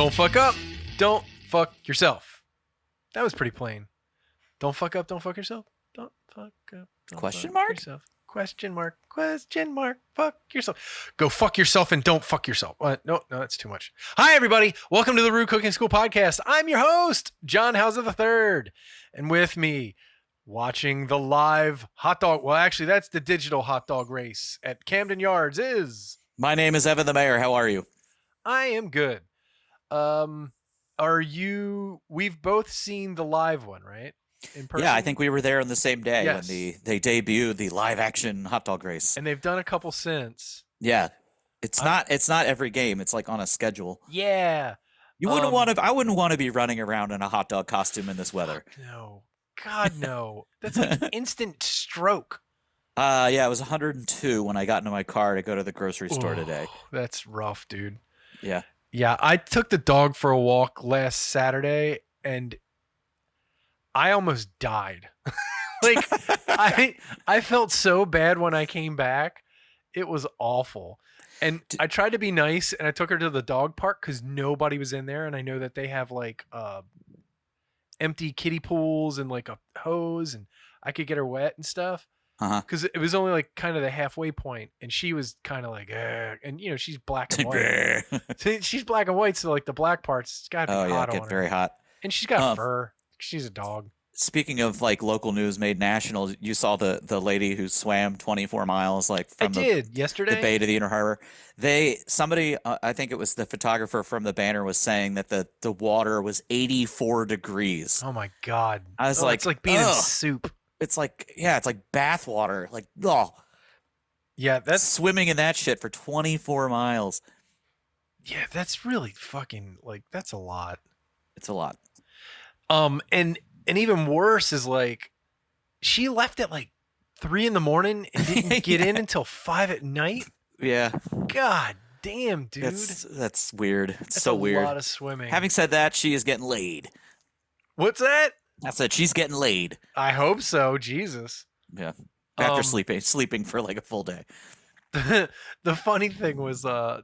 Don't fuck up. Don't fuck yourself. That was pretty plain. Don't fuck up. Don't fuck yourself. Don't fuck up. Don't Question fuck mark? Yourself. Question mark. Question mark. Fuck yourself. Go fuck yourself and don't fuck yourself. No, that's too much. Hi, everybody. Welcome to the Rude Cooking School Podcast. I'm your host, John Hauser III. And with me, watching the live hot dog. Well, actually, that's the digital hot dog race at Camden Yards is. My name is Evan the Mayor. How are you? I am good. Are you? We've both seen the live one, right? In person? Yeah, I think we were there on the same day Yes. when they debuted the live action hot dog race. And they've done a couple since. Yeah, it's not every game. It's like on a schedule. Yeah. You wouldn't want to. I wouldn't want to be running around in a hot dog costume in this weather. No, God no. That's like instant stroke. Yeah, it was 102 when I got into my car to go to the grocery store today. That's rough, dude. Yeah. Yeah, I took the dog for a walk last Saturday and I almost died. Like I felt so bad when I came back. It was awful. And I tried to be nice and I took her to the dog park because nobody was in there. And I know that they have like empty kiddie pools and like a hose and I could get her wet and stuff. Because it was only like kind of the halfway point, and she was kind of like, and you know she's black and white. She's black and white, so like the black parts, it's gotta be hot on her. Very hot. And she's got fur. She's a dog. Speaking of like local news made national, you saw the lady who swam 24 miles like from yesterday the bay to the Inner Harbor. Somebody I think it was the photographer from the banner was saying that the water was 84 degrees. Oh my God! I was like, it's like being in soup. It's like bath water. Like, oh. Yeah, that's swimming in that shit for 24 miles. Yeah, that's really fucking like that's a lot. It's a lot. And even worse is like she left at like 3 a.m. and didn't get in until 5 p.m. Yeah. God damn, dude. That's weird. It's so weird. That's a lot of swimming. Having said that, she is getting laid. What's that? I said she's getting laid. I hope so. Jesus. Yeah. After sleeping for like a full day. The funny thing was, the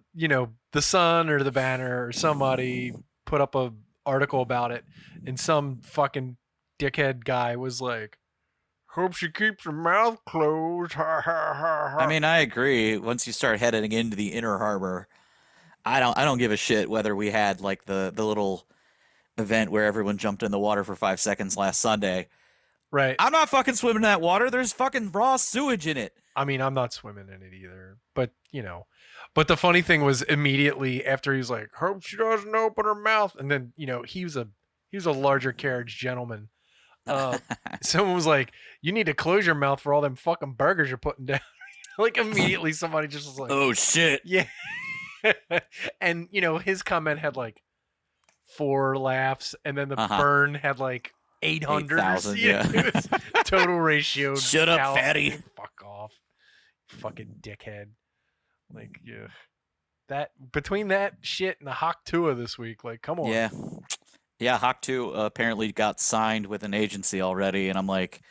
Sun or the Banner or somebody put up a article about it, and some fucking dickhead guy was like, "Hope she keeps her mouth closed." Ha ha ha ha. I mean, I agree. Once you start heading into the Inner Harbor, I don't give a shit whether we had like the little event where everyone jumped in the water for 5 seconds last Sunday. Right. I'm not fucking swimming in that water. There's fucking raw sewage in it. I mean, I'm not swimming in it either. But, but the funny thing was immediately after he was like, "Hope she doesn't open her mouth." And then, he was a larger carriage gentleman. Someone was like, "You need to close your mouth for all them fucking burgers you're putting down." Like immediately somebody just was like, "Oh shit." Yeah. And, his comment had like 4 laughs, and then the burn had like 800. 8,000, yeah. It was total ratio. Shut up, fatty. Fuck off. Fucking dickhead. Like, yeah. That between that shit and the Hawk Tua this week, like, come on. Yeah. Yeah, Hawk 2 apparently got signed with an agency already, and I'm like,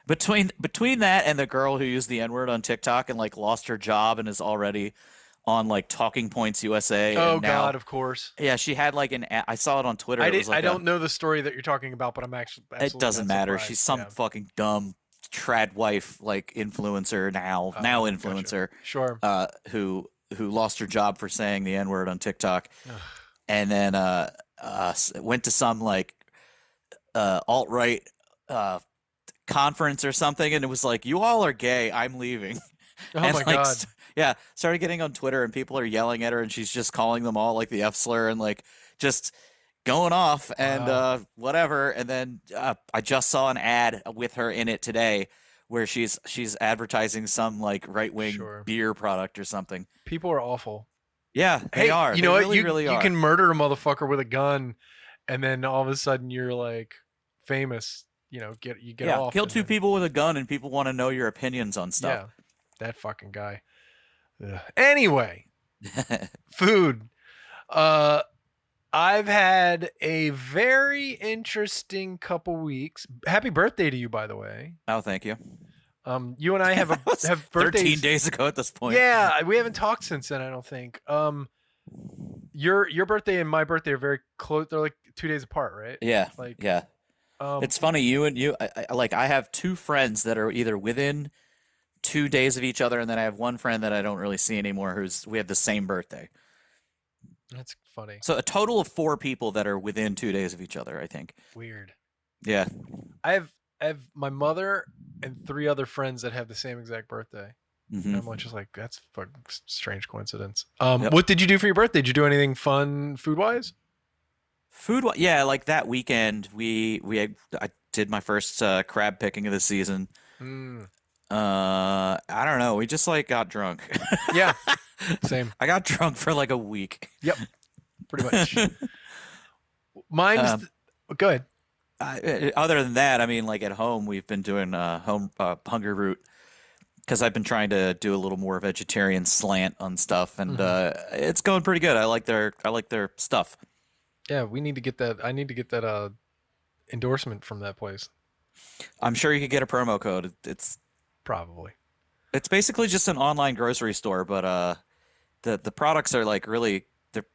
between that and the girl who used the N-word on TikTok and like lost her job and is already on like Talking Points USA. Oh and now, God, of course. Yeah, she had like I saw it on Twitter. I don't know the story that you're talking about, but I'm actually it doesn't matter. Surprised. She's some fucking dumb trad wife like influencer now influencer. Gotcha. Sure. Who lost her job for saying the N-word on TikTok. And then went to some like alt-right conference or something, and it was like, "You all are gay, I'm leaving." Oh and my God. Yeah, started getting on Twitter and people are yelling at her and she's just calling them all like the F slur and like just going off and whatever. And then I just saw an ad with her in it today where she's advertising some like right-wing beer product or something. People are awful. Yeah, they are. You know what? Really you are. can murder a motherfucker with a gun, and then all of a sudden you're like famous. Get off. Kill 2 people with a gun and people want to know your opinions on stuff. Yeah, that fucking guy. Ugh. Anyway, food. I've had a very interesting couple weeks. Happy birthday to you, by the way. Oh, thank you. You and I have birthdays 13 days ago at this point. Yeah, we haven't talked since then, I don't think. Your birthday and my birthday are very close. They're like 2 days apart, right? Yeah, Like, yeah. It's funny. I have two friends that are either within 2 days of each other, and then I have one friend that I don't really see anymore. We have the same birthday. that's funny. So a total of four people that are within 2 days of each other, I think. Weird. Yeah. I have my mother and three other friends that have the same exact birthday. Hmm. And I'm just like, that's a fucking strange coincidence. Yep. What did you do for your birthday? Did you do anything fun food wise? Yeah, like that weekend, I did my first crab picking of the season. Mm, I don't know. We just like got drunk. yeah, same. I got drunk for like a week. Yep, pretty much. Mine's Um, go ahead. Other than that, I mean, like at home, we've been doing home hunger root because I've been trying to do a little more vegetarian slant on stuff, and Mhm. it's going pretty good. I like their stuff. Yeah, we need to get that. I need to get that endorsement from that place. I'm sure you could get a promo code. Probably. It's basically just an online grocery store, but the products are like really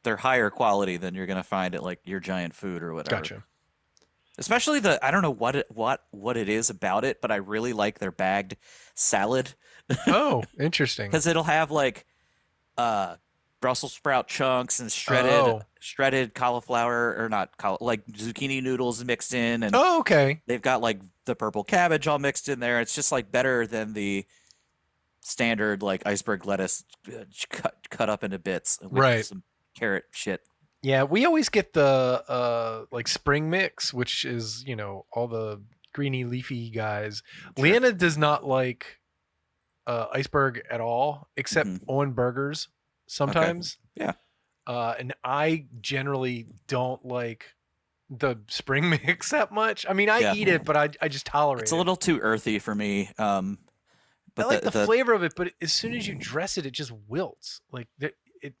they're higher quality than you're gonna find at like your Giant Food or whatever. Gotcha. Especially I don't know what it is about it, but I really like their bagged salad Oh, interesting. because it'll have like uh Brussels sprout chunks and Oh. shredded cauliflower or not like zucchini noodles mixed in, and Oh, okay. they've got like the purple cabbage all mixed in there. It's just like better than the standard like iceberg lettuce cut up into bits with Right. some carrot shit. Yeah, we always get the like spring mix, which is, all the greeny leafy guys. Sure. Leanna does not like iceberg at all, except Mhm. on burgers sometimes. Yeah. And I generally don't like the spring mix that much. I mean, I Yeah. eat it, but I just tolerate It's a it. little too earthy for me. I But like the flavor of it, but as soon as you dress it, it just wilts. Like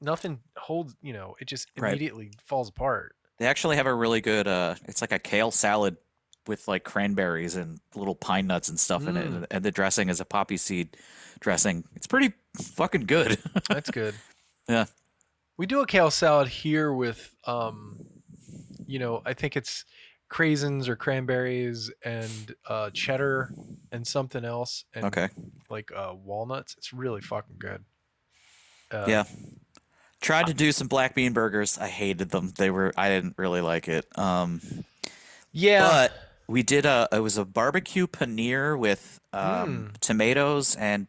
nothing holds. It just Right. immediately falls apart. they actually have a really good it's like a kale salad with like cranberries and little pine nuts and stuff in it, Mm. and the dressing is a poppy seed dressing. It's pretty fucking good. That's good. Yeah. We do a kale salad here with, I think it's craisins or cranberries and cheddar and something else and Okay. like walnuts. It's really fucking good. Yeah. Tried to do some black bean burgers. I hated them. I didn't really like it. Yeah. But we did it was a barbecue paneer with tomatoes and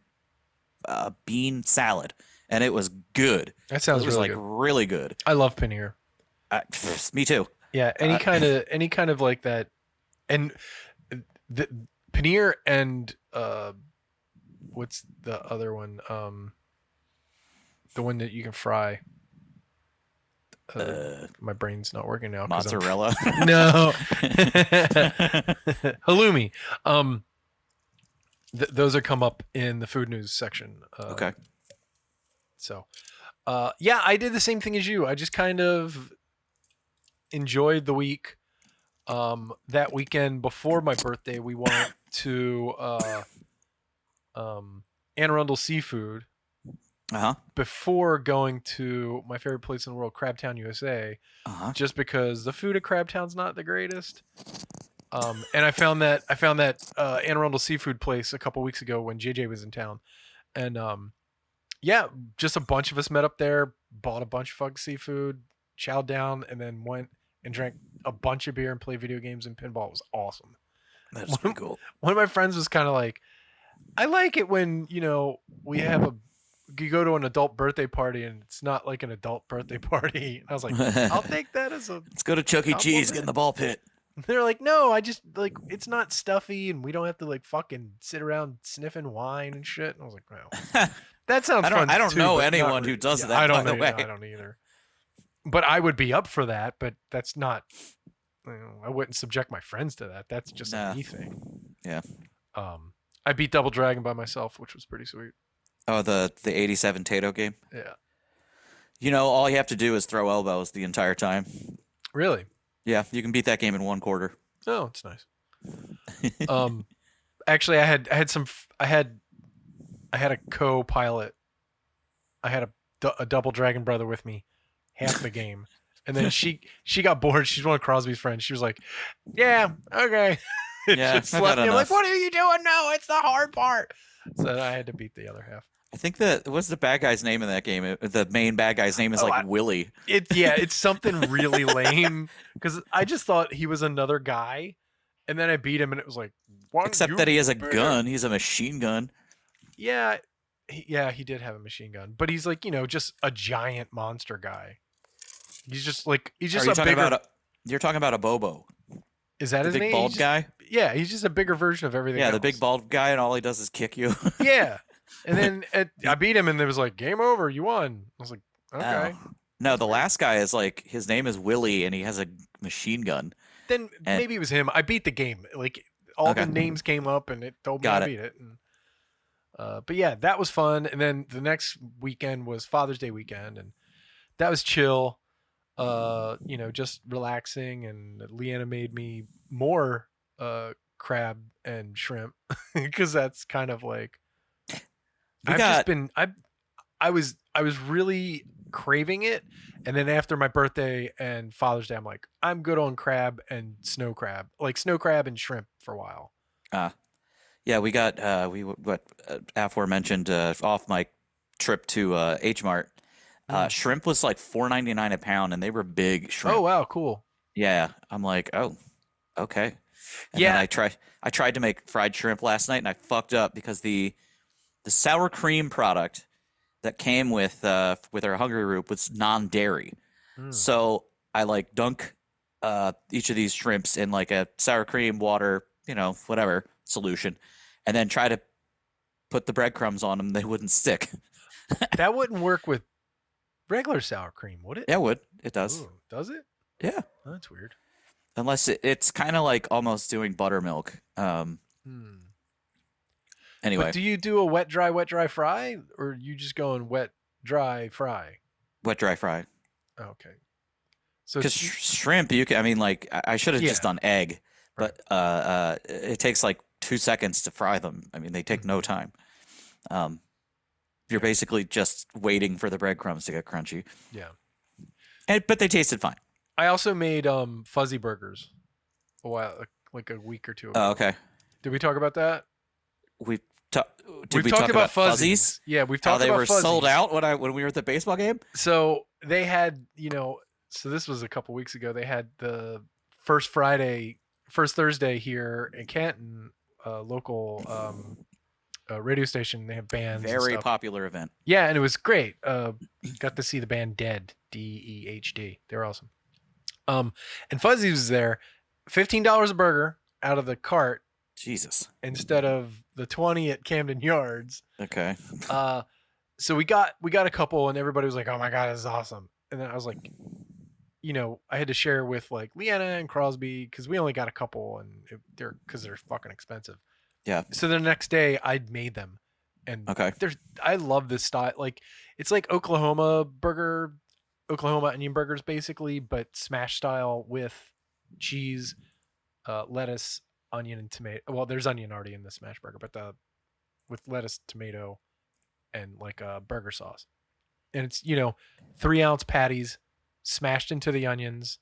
bean salad, and it was good. That sounds It was really like good. really good. I love paneer. Me too. Yeah, any kind of like that, and the paneer and what's the other one? The one that you can fry. My brain's not working now. Mozzarella. No, halloumi. Those are come up in the food news section. Okay. So, yeah, I did the same thing as you. I just kind of enjoyed the week. That weekend before my birthday, we went to Anne Arundel Seafood Uh-huh. before going to my favorite place in the world, Crabtown, USA, Uh-huh. just because the food at Crabtown's not the greatest. And I found that Anne Arundel Seafood place a couple weeks ago when JJ was in town, and yeah, just a bunch of us met up there, bought a bunch of fucking seafood, chowed down, and then went and drank a bunch of beer and played video games and pinball. It was awesome. That's pretty cool. One of my friends was kind of like, I like it when, we have you go to an adult birthday party and it's not like an adult birthday party. And I was like, I'll take that as a Let's go to Chuck E. Cheese, compliment. get in the ball pit. They're like, no, I just like, it's not stuffy and we don't have to like fucking sit around sniffing wine and shit. And I was like, well, that sounds fun. I don't too, know but not anyone who really. does that, I don't by the know. way. I don't either. But I would be up for that. But that's not. I wouldn't subject my friends to that. That's just Nah. a me thing. Yeah. I beat Double Dragon by myself, which was pretty sweet. Oh, the 87 Tato game? Yeah. All you have to do is throw elbows the entire time. Really? Yeah, you can beat that game in 1 quarter. Oh, it's nice. Actually, I had a co-pilot. I had a Double Dragon brother with me. half the game. And then she got bored. She's one of Crosby's friends. She was like, "Yeah, okay." It Yeah, just I've left had me. I'm like, enough. "What are you doing? No, it's the hard part." So I had to beat the other half. I think what's the bad guy's name in that game? The main bad guy's name is Oh, like Willie. it's something really lame because I just thought he was another guy, and then I beat him, and it was like, "Why don't Except you that he has a beat him?" gun. He's a machine gun. Yeah, he did have a machine gun, but he's like just a giant monster guy. He's Are just you a talking bigger. about you're talking about a Bobo, Is that the his big name? bald guy? Yeah, he's just a bigger version of everything Yeah, else. the big bald guy, and all he does is kick you. Yeah, and then I beat him, and it was like game over. You won. I was like, Oh. okay. No, That's the weird. last guy is like his name is Willie, and he has a machine gun. Then And maybe it was him. I beat the game. Like all the okay, names came up, and it told me I got it. beat it. And, but yeah, that was fun. And then the next weekend was Father's Day weekend, and that was chill. Just relaxing. And Leanna made me more crab and shrimp because that's kind of like We I've just got been I was really craving it, and then after my birthday and Father's Day, I'm like I'm good on crab and snow crab, like snow crab and shrimp for a while. uh yeah, we got we what aforementioned off my trip to H Mart. Mm. Shrimp was like 4.99 a pound, and they were big Oh shrimp. wow, cool. Yeah, I'm like, oh, okay. And then Yeah. I tried to make fried shrimp last night, and I fucked up because the sour cream product that came with our Hungry Group was non-dairy. Mm. So I like dunk each of these shrimps in like a sour cream water, whatever solution, and then try to put the breadcrumbs on them. They wouldn't stick. That wouldn't work with regular sour cream, would it? Yeah, it would. It does. Ooh, does it? Yeah. Oh, that's weird. Unless it's kind of like almost doing buttermilk. Hmm. But Anyway, do you do a wet dry fry, or you just going wet, dry, fry? wet dry fry. Okay. So Because shrimp, you can. I mean, like I should have just yeah, done egg, right. but it takes like 2 seconds to fry them. I mean, they take no time. Um, you're basically just waiting for the breadcrumbs to get crunchy, Yeah. but they tasted fine. I also made fuzzy burgers a while, like a week or two Oh, ago. okay. Did we talk about that? We ta- did We've we talked talk about fuzzies? Yeah, we've How talked they about were fuzzies. sold out when we were at the baseball game? So they had, so this was a couple weeks ago. They had the first Thursday here in Canton, local radio station. They have bands and Very stuff. popular event. Yeah, and it was great. Got to see the band Dead, Dehd. They're awesome. And Fuzzy was there, $15 a burger out of the cart Jesus. instead of the 20 at Camden Yards. Okay. So we got a couple, and everybody was like, "Oh my god, this is awesome!" And then I was like, I had to share with like Leanna and Crosby because we only got a couple, and they're fucking expensive. Yeah. So the next day, I'd made them, and Okay. I love this style. Like it's like Oklahoma onion burgers basically, but smash style with cheese, lettuce, onion, and tomato. Well, there's onion already in the smash burger, but with lettuce, tomato, and like a burger sauce. And it's 3-ounce patties smashed into the onions.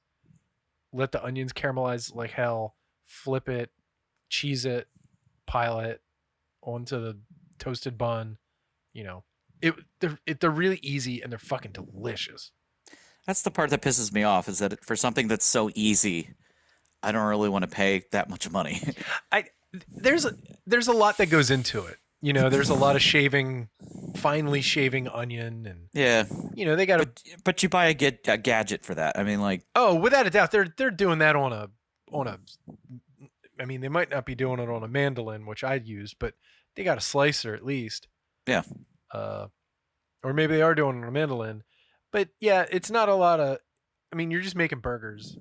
Let the onions caramelize like hell. Flip it, cheese it, pile it onto the toasted bun. They're really easy and they're fucking delicious. That's the part that pisses me off is that for something that's so easy, I don't really want to pay that much money. There's a lot that goes into it. There's a lot of finely shaving onion, and Yeah, they got to. but you buy a gadget for that. I mean, like, Oh, without a doubt, they're doing that on a. I mean, they might not be doing it on a mandolin, which I'd use, but they got a slicer at least. yeah, Or maybe they are doing it on a mandolin, but yeah, it's not a lot of. I mean, you're just making burgers,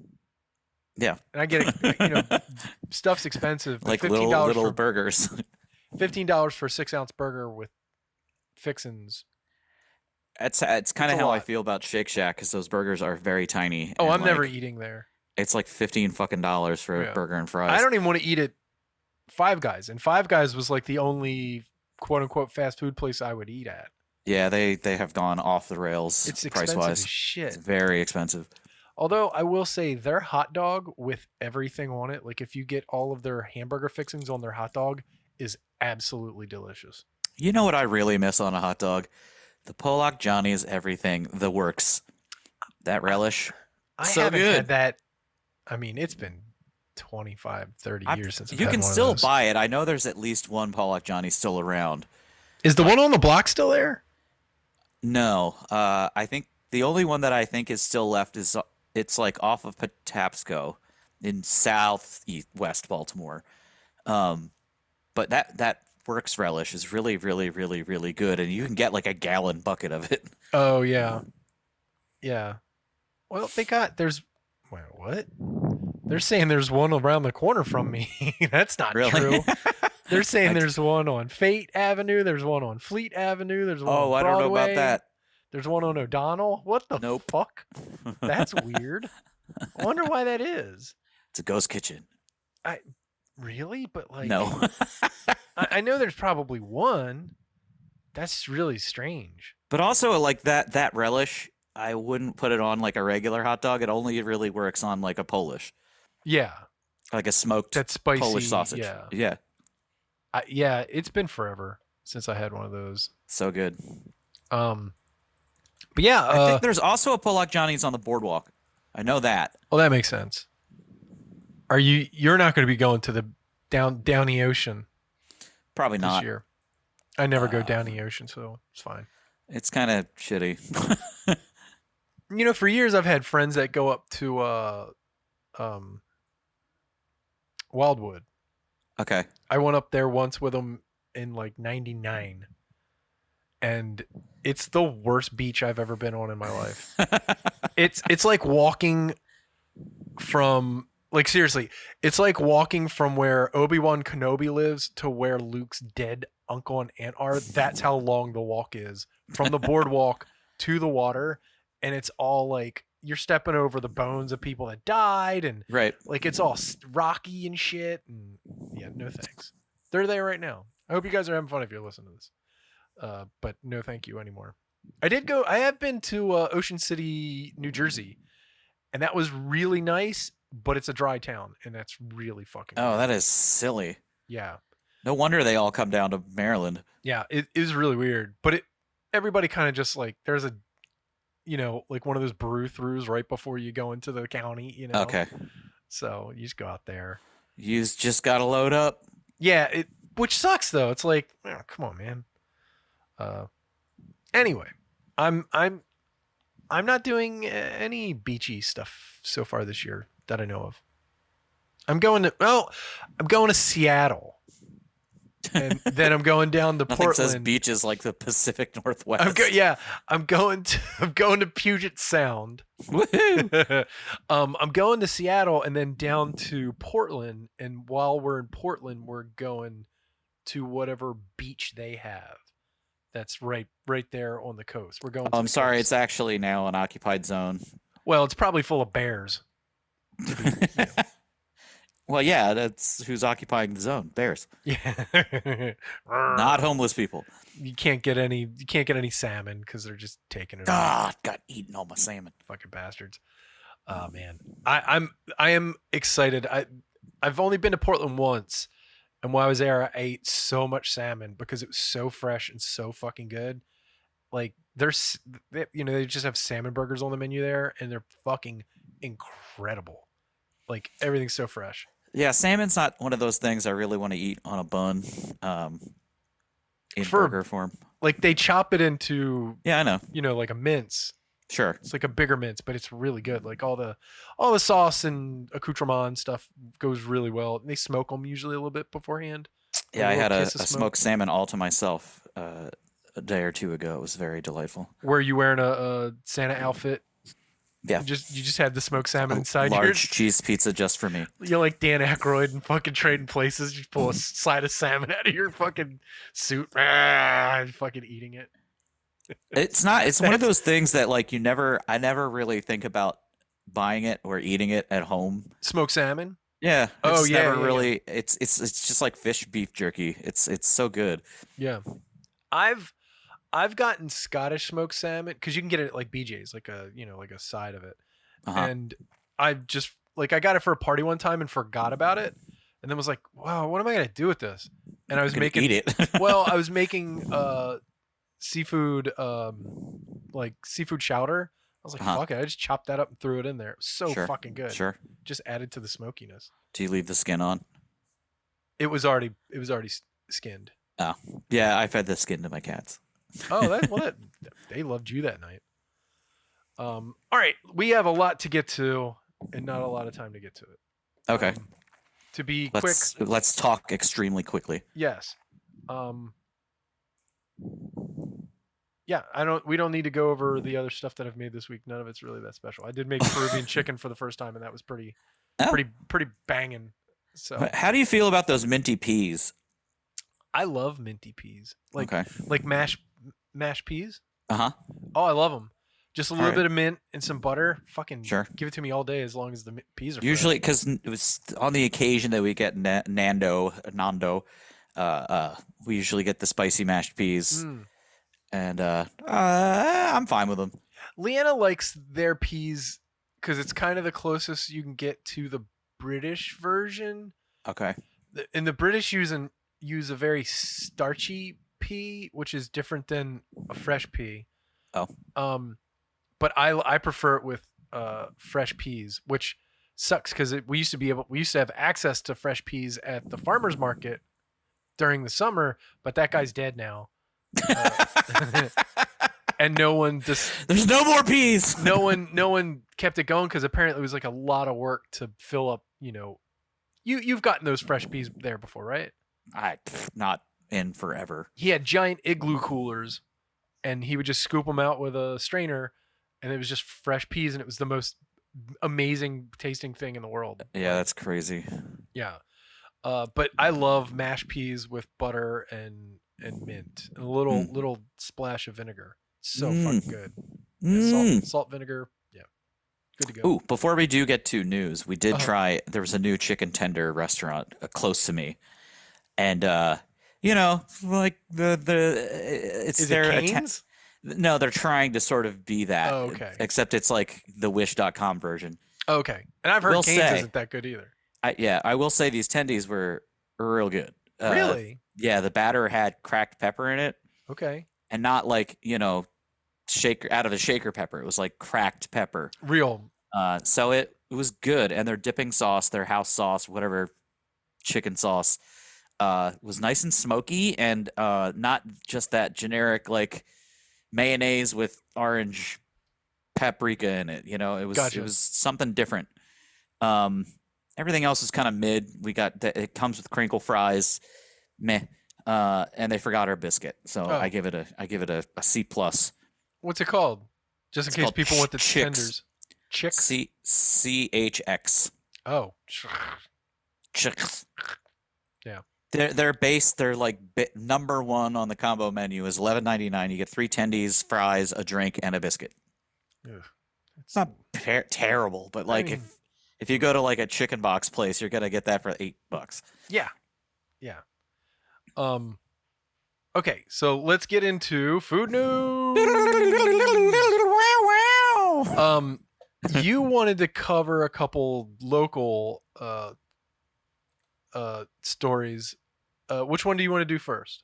yeah, and I get it. Stuff's expensive, but like $15 little for burgers. $15 for a 6-ounce burger with fixins. It's It's kind of a how I lot. feel about Shake Shack because those burgers are very tiny. Oh, and, I'm never like, eating there. It's like $15 for Yeah. a burger and fries. I don't even want to eat at Five Guys, and Five Guys was like the only quote unquote fast food place I would eat at. Yeah, they have gone off the rails It's price expensive as wise. It's shit. very expensive. Although I will say their hot dog with everything on it, like if you get all of their hamburger fixings on their hot dog, is absolutely delicious. You know what I really miss on a hot dog? The Polak Johnny's everything, the works. That I, relish, I so haven't had good. that. I mean, it's been 25, 30 I years since I've You had can one of still those. buy it. I know there's at least one Polak Johnny still around, Is the but one on the block still there? no. I think the only one that I think is still left is it's like off of Patapsco in southeast west Baltimore. Um, but that works relish is really, really, really, really good, and you can get like a gallon bucket of it. Oh yeah, yeah. Well, there's. Wait, what? They're saying there's one around the corner from me. That's not Really? true. They're saying I, there's one on Fate Avenue. There's one on Fleet Avenue. There's one oh, on I don't know about Broadway. that. There's one on O'Donnell. What the Nope. fuck? That's weird. I wonder why that is. It's a ghost kitchen. I really, but like, No. I know there's probably one. That's really strange. But also like that relish, I wouldn't put it on like a regular hot dog. It only really works on like a Polish, Yeah, like a smoked that's spicy. Polish sausage. Yeah, Yeah, yeah. It's been forever since I had one of those. so good. Um, but yeah. I think there's also a Polak Johnny's on the boardwalk. I know that. Well, that makes sense. You're not going to be going to the down the ocean Probably this not. year? I never go down the ocean, so it's fine. It's kind of shitty. For years I've had friends that go up to um Wildwood. Okay. I went up there once with them in like 99, and it's the worst beach I've ever been on in my life. It's like walking from, like, seriously, it's like walking from where Obi-Wan Kenobi lives to where Luke's dead uncle and aunt are. That's how long the walk is from the boardwalk to the water, and it's all like you're stepping over the bones of people that died, and Right. like it's all rocky and shit. And yeah, no thanks. They're there right now. I hope you guys are having fun if you're listening to this. But no, thank you anymore. I have been to Ocean City, New Jersey, and that was really nice. But it's a dry town, and that's really fucking. Oh, weird. that is silly. Yeah. No wonder they all come down to Maryland. Yeah, it is really weird. But everybody kind of just like there's a, like one of those brew-throughs right before you go into the county. Okay. So you just go out there. You just got to load up. Yeah, which sucks though. It's like, oh, come on, man. Anyway, I'm not doing any beachy stuff so far this year that I know of. I'm going to Seattle, and then I'm going down to Nothing Portland. says beaches like the Pacific Northwest. I'm going to Puget Sound. Woohoo! I'm going to Seattle and then down to Portland, and while we're in Portland, we're going to whatever beach they have. That's right there on the coast. We're going. Oh, I'm sorry, coast. it's actually now an occupied zone. Well, it's probably full of bears. Well, yeah, that's who's occupying the zone. Bears, Yeah. not homeless people. You can't get any salmon because they're just taking it. Ah, got eaten all my salmon. Fucking bastards. Oh man, I am excited. I've only been to Portland once, and while I was there, I ate so much salmon because it was so fresh and so fucking good. Like they just have salmon burgers on the menu there, and they're fucking incredible. Like everything's so fresh. Yeah, salmon's not one of those things I really want to eat on a bun, in burger form. Like they chop it into, Yeah, I know. like a mince. Sure. It's like a bigger mince, but it's really good. Like all the sauce and accoutrement stuff goes really well. They smoke them usually a little bit beforehand. Yeah, I had a kiss of smoke. smoked salmon all to myself a day or two ago. It was very delightful. Were you wearing a Santa outfit? Yeah, You just had the smoked salmon inside large yours. cheese pizza just for me. You're like Dan Aykroyd and fucking trading places. You pull a side of salmon out of your fucking suit, and fucking eating it. It's not. It's one of those things that like I never really think about buying it or eating it at home. Smoked salmon. Yeah. Oh, It's yeah, never yeah, really. It's just like fish beef jerky. It's so good. Yeah, I've I've gotten Scottish smoked salmon because you can get it at like BJ's, like like a side of it. Uh-huh. And I just like I got it for a party one time and forgot about it, and then was like, wow, what am I gonna do with this? And I was I'm gonna eat making, it. well, I was making seafood like seafood chowder. I was like, Uh-huh. fuck it, I just chopped that up and threw it in there. It was so Sure. fucking good. Sure. Just added to the smokiness. Do you leave the skin on? It was already skinned. Oh, yeah. I fed the skin to my cats. Oh, that they loved you that night. All right, we have a lot to get to and not a lot of time to get to it. Okay. To be quick, Let's talk extremely quickly. yes. Yeah, we don't need to go over the other stuff that I've made this week. None of it's really that special. I did make Peruvian chicken for the first time, and that was pretty Oh. pretty banging. So How do you feel about those minty peas? I love minty peas. Okay. Like mashed peas. Uh-huh. Oh, I love them. Just a little right. bit of mint and some butter. Fucking Sure. give it to me all day as long as the peas are fresh. Usually, because it was on the occasion that we get Nando, we usually get the spicy mashed peas, and I'm fine with them. Leanna likes their peas because it's kind of the closest you can get to the British version. Okay. And the British use a very starchy pea, which is different than a fresh pea. Oh. But I prefer it with fresh peas, which sucks because we used to have access to fresh peas at the farmers market during the summer, but that guy's dead now. And no one There's no more peas. no one kept it going because apparently it was like a lot of work to fill up. You've gotten those fresh peas there before, right? Not in forever. He had giant igloo coolers, and he would just scoop them out with a strainer, and it was just fresh peas, and it was the most amazing tasting thing in the world. Yeah, that's crazy. Yeah. But I love mashed peas with butter and mint and a little splash of vinegar. It's so fucking good. Yeah, salt, vinegar. Yeah. Good to go. Ooh, before we do get to news, we did try. There was a new chicken tender restaurant close to me, and like it's Is their it Cane's? No, they're trying to sort of be that. Oh, okay. Except it's like the Wish.com version. Okay. And I've heard Will Cane's say- isn't that good either. I will say these tendies were real good. Really? Yeah, the batter had cracked pepper in it, Okay. and not like shaker out of a shaker pepper. It was like cracked pepper. Real. So it was good, and their dipping sauce, their house sauce, whatever chicken sauce, was nice and smoky, and not just that generic like mayonnaise with orange paprika in it. It was Gotcha. it was something different. Everything else is kind of mid. It comes with crinkle fries, meh, and they forgot our biscuit, so Oh. I give it a C plus. What's it called? Just in It's case called people want the Chicks. tenders. Chicks? CHX. Oh. Chicks. Yeah. They're based. They're like number one on the combo menu is $11.99. You get 3 tendies, fries, a drink, and a biscuit. Ugh. It's not terrible, but like mean- if you go to like a chicken box place, you're gonna get that for $8. Yeah. Yeah. Okay, so let's get into food news. You wanted to cover a couple local stories. Which one do you want to do first?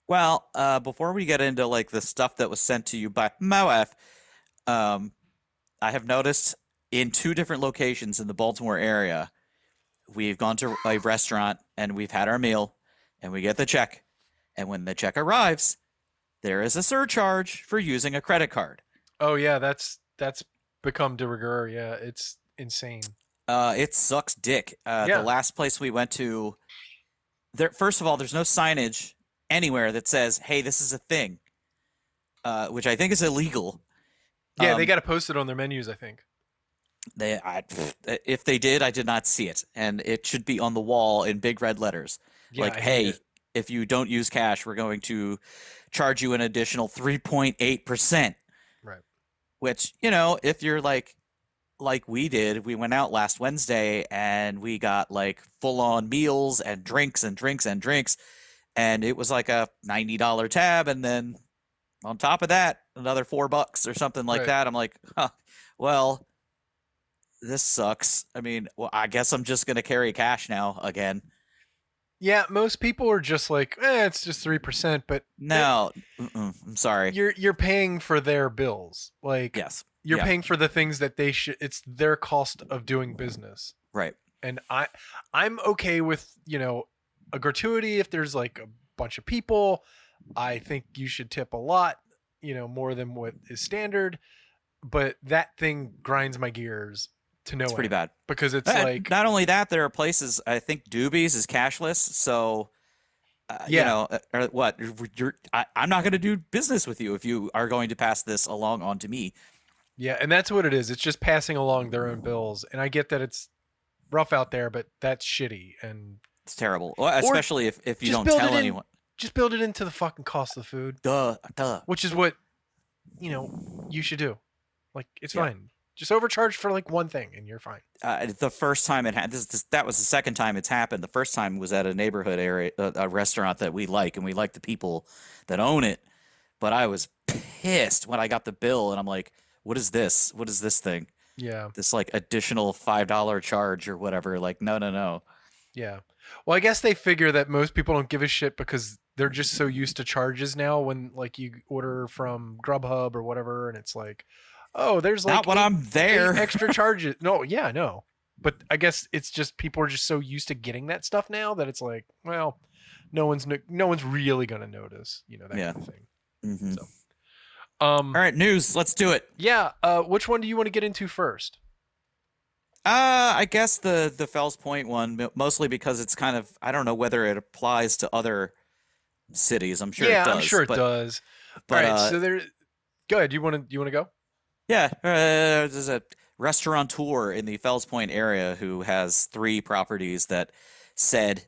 Well, before we get into like the stuff that was sent to you by Moaf, I have noticed in 2 different locations in the Baltimore area, we've gone to a restaurant and we've had our meal, and we get the check, and when the check arrives, there is a surcharge for using a credit card. Oh yeah, that's become de rigueur. Yeah, it's insane. It sucks dick. Yeah. The last place we went to, first of all, there's no signage anywhere that says, "Hey, this is a thing," which I think is illegal. Yeah, they got to post it on their menus, I think. If they did, I did not see it, and it should be on the wall in big red letters. Yeah, like, I hate hey, it. if you don't use cash, we're going to charge you an additional 3.8%. Right. Which, if you're like we did, we went out last Wednesday and we got like full on meals and drinks and drinks and drinks, and it was like a $90 tab, and then On top of that, another $4 or something like Right. that. I'm like, huh, well, this sucks. I mean, well, I guess I'm just gonna carry cash now again. Yeah, most people are just like, it's just 3%, but that No, I'm sorry. you're paying for their bills. Like Yes, you're yeah, paying for the things that they should. It's their cost of doing business, right. and I'm okay with a gratuity if there's like a bunch of people. I think you should tip a lot, more than what is standard. But that thing grinds my gears to It's no pretty end bad. because it's like, Not only that, there are places. I think Doobies is cashless, so yeah, or what? I'm not going to do business with you if you are going to pass this along on to me. yeah, and that's what it is. It's just passing along their own bills, and I get that it's rough out there, but that's shitty. And It's terrible, well, or especially if you just don't build it tell in, anyone. just build it into the fucking cost of the food, Duh, duh. which is what you should do. Like it's Yeah. fine. Just overcharge for like one thing, and you're fine. The first time it happened, that was the second time it's happened. The first time was at a neighborhood area, a restaurant that we like, and we like the people that own it. But I was pissed when I got the bill, and I'm like, "What is this? What is this thing? Yeah, This like additional $5 charge or whatever?" Like, no, no, no. yeah. Well, I guess they figure that most people don't give a shit because they're just so used to charges now. When like you order from Grubhub or whatever, and it's like, oh, there's Not like when I'm eight there. extra charges. No, yeah, no. But I guess it's just people are just so used to getting that stuff now that it's like, well, no one's really gonna notice, that Yeah. kind of thing. Hmm. So, All right, news. Let's do it. yeah. Which one do you want to get into first? I guess the Fells Point one, mostly because it's kind of, I don't know whether it applies to other cities. I'm sure it Yeah, I'm does, sure it does. All but right, so there. Go ahead. Do you want to go? yeah, there's a restaurateur in the Fells Point area who has 3 properties that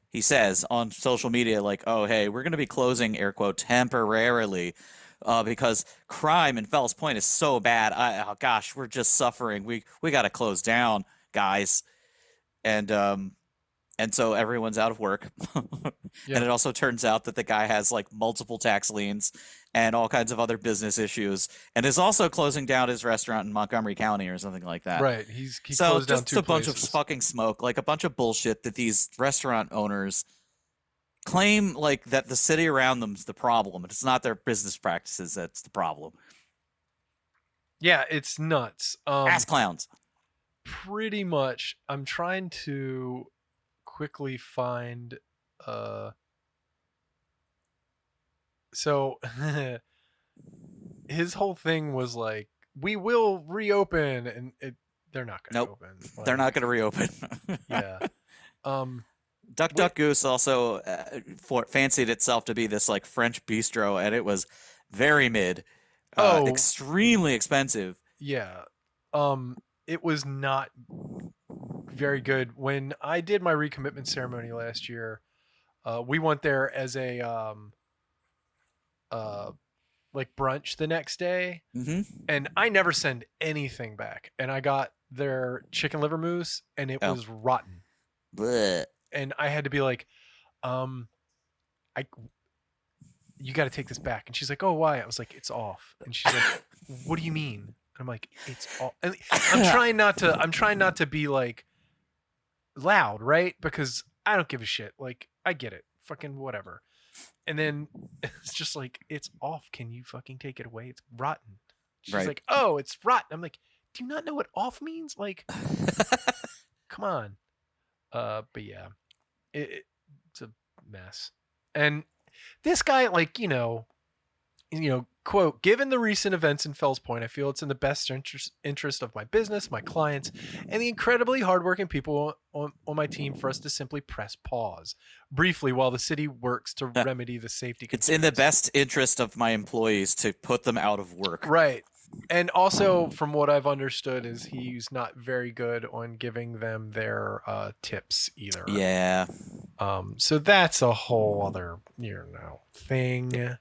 he says on social media, like, oh, hey, we're going to be closing, air quote, temporarily, because crime in Fells Point is so bad. Oh gosh, we're just suffering. We got to close down, guys. And and so everyone's out of work. And Yeah. it also turns out that the guy has like multiple tax liens and all kinds of other business issues, and is also closing down his restaurant in Montgomery County or something like that. Right. He So closed down just two a bunch of places. fucking smoke, like a bunch of bullshit that these restaurant owners claim like that the city around them's the problem. It's not their business practices that's the problem. Yeah, it's nuts. Ass clowns. Pretty much. I'm trying to quickly find. So his whole thing was like, we will reopen, and they're not going to Nope. open. They're Like, not going to reopen. yeah. Um. Duck we- Duck Goose also fancied itself to be this like French bistro, and it was very mid, Oh, extremely expensive. yeah. It was not very good. When I did my recommitment ceremony last year, we went there as a uh like brunch the next day, Hmm. and I never send anything back. And I got their chicken liver mousse, and it Oh. was rotten. Blech. And I had to be like, I you got to take this back. And she's like, oh, why? I was like, it's off. And she's like, what do you mean? And I'm like, it's off. And I'm trying not to be like loud, right? Because I don't give a shit. Like, I get it. Fucking whatever. And then it's just like, it's off. Can you fucking take it away? It's rotten. She's Right. like, oh, it's rotten. I'm like, do you not know what off means? Like, come on. But yeah, it's a mess. And this guy, like, quote, given the recent events in Fells Point, I feel it's in the best interest of my business, my clients, and the incredibly hardworking people on my team for us to simply press pause briefly while the city works to remedy the safety It's concerns. in the best interest of my employees to put them out of work. Right. And also, from what I've understood, is he's not very good on giving them their tips either. Yeah. So that's a whole other, thing.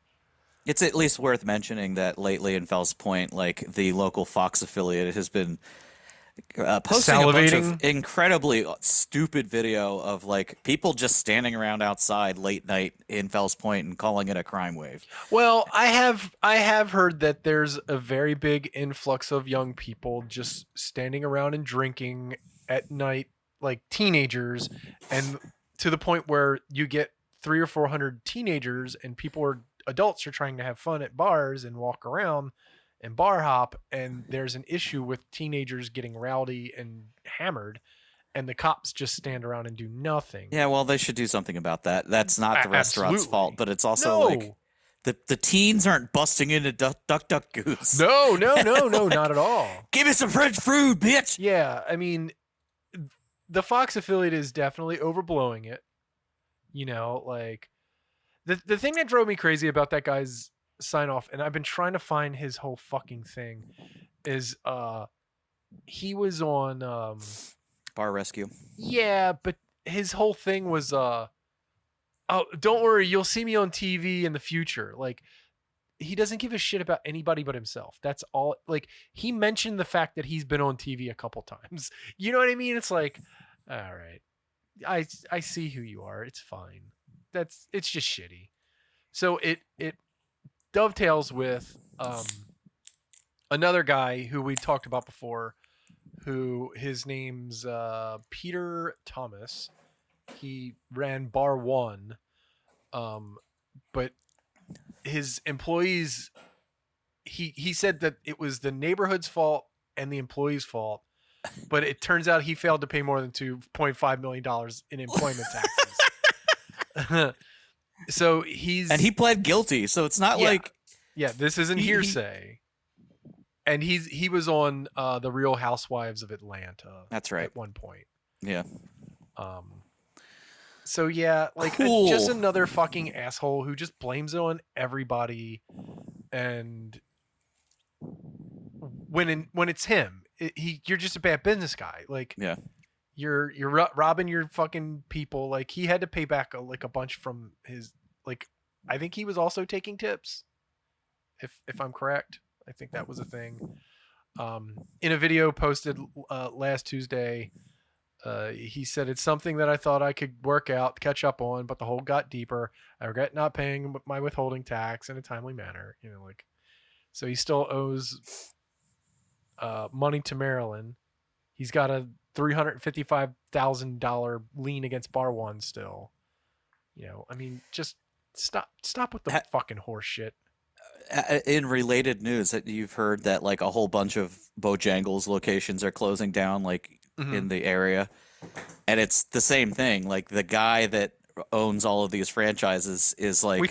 It's at least worth mentioning that lately in Fells Point, like the local Fox affiliate has been posting a bunch of Salivating. incredibly stupid video of like people just standing around outside late night in Fells Point and calling it a crime wave. Well, I have heard that there's a very big influx of young people just standing around and drinking at night, like teenagers, and to the point where you get 300 or 400 teenagers and people are adults are trying to have fun at bars and walk around and bar hop, and there's an issue with teenagers getting rowdy and hammered, and the cops just stand around and do nothing. Yeah, well, they should do something about that. That's not the restaurant's fault, Absolutely. but it's also like No. the teens aren't busting into Duck Goose. No, no, no, no, Like, not at all. give me some French food, bitch. Yeah, I mean, the Fox affiliate is definitely overblowing it. Like the thing that drove me crazy about that guy's sign off, and I've been trying to find his whole fucking thing, is he was on Bar rescue. yeah, but his whole thing was oh, don't worry, you'll see me on TV in the future. Like, he doesn't give a shit about anybody but himself. That's all. Like, he mentioned the fact that he's been on TV a couple times. You know what I mean? It's like, all right, I see who you are. It's fine. It's just shitty. So it dovetails with another guy who we talked about before, who his name's Peter Thomas. He ran Bar One, but his employees, he said that it was the neighborhood's fault and the employees' fault, but it turns out he failed to pay more than $2.5 million in employment taxes. So And he pled guilty, so it's not yeah, like yeah, this isn't hearsay. And he was on the Real Housewives of Atlanta. That's right. At one point. Yeah. So yeah, like Cool. just another fucking asshole who just blames it on everybody, and when it's him, you're just a bad business guy. Like, Yeah. you're robbing your fucking people. Like, he had to pay back a bunch from his, like, I think he was also taking tips, if I'm correct. I think that was a thing. In a video posted last Tuesday, he said, it's something that I thought I could catch up on, but the hole got deeper. I regret not paying my withholding tax in a timely manner. Like, so he still owes money to Maryland. He's got a $355,000 lien against Bar One still. I mean, just stop with the fucking horse shit. In related news, that you've heard that like a whole bunch of Bojangles locations are closing down, like in the area, and it's the same thing. Like, the guy that owns all of these franchises is like, We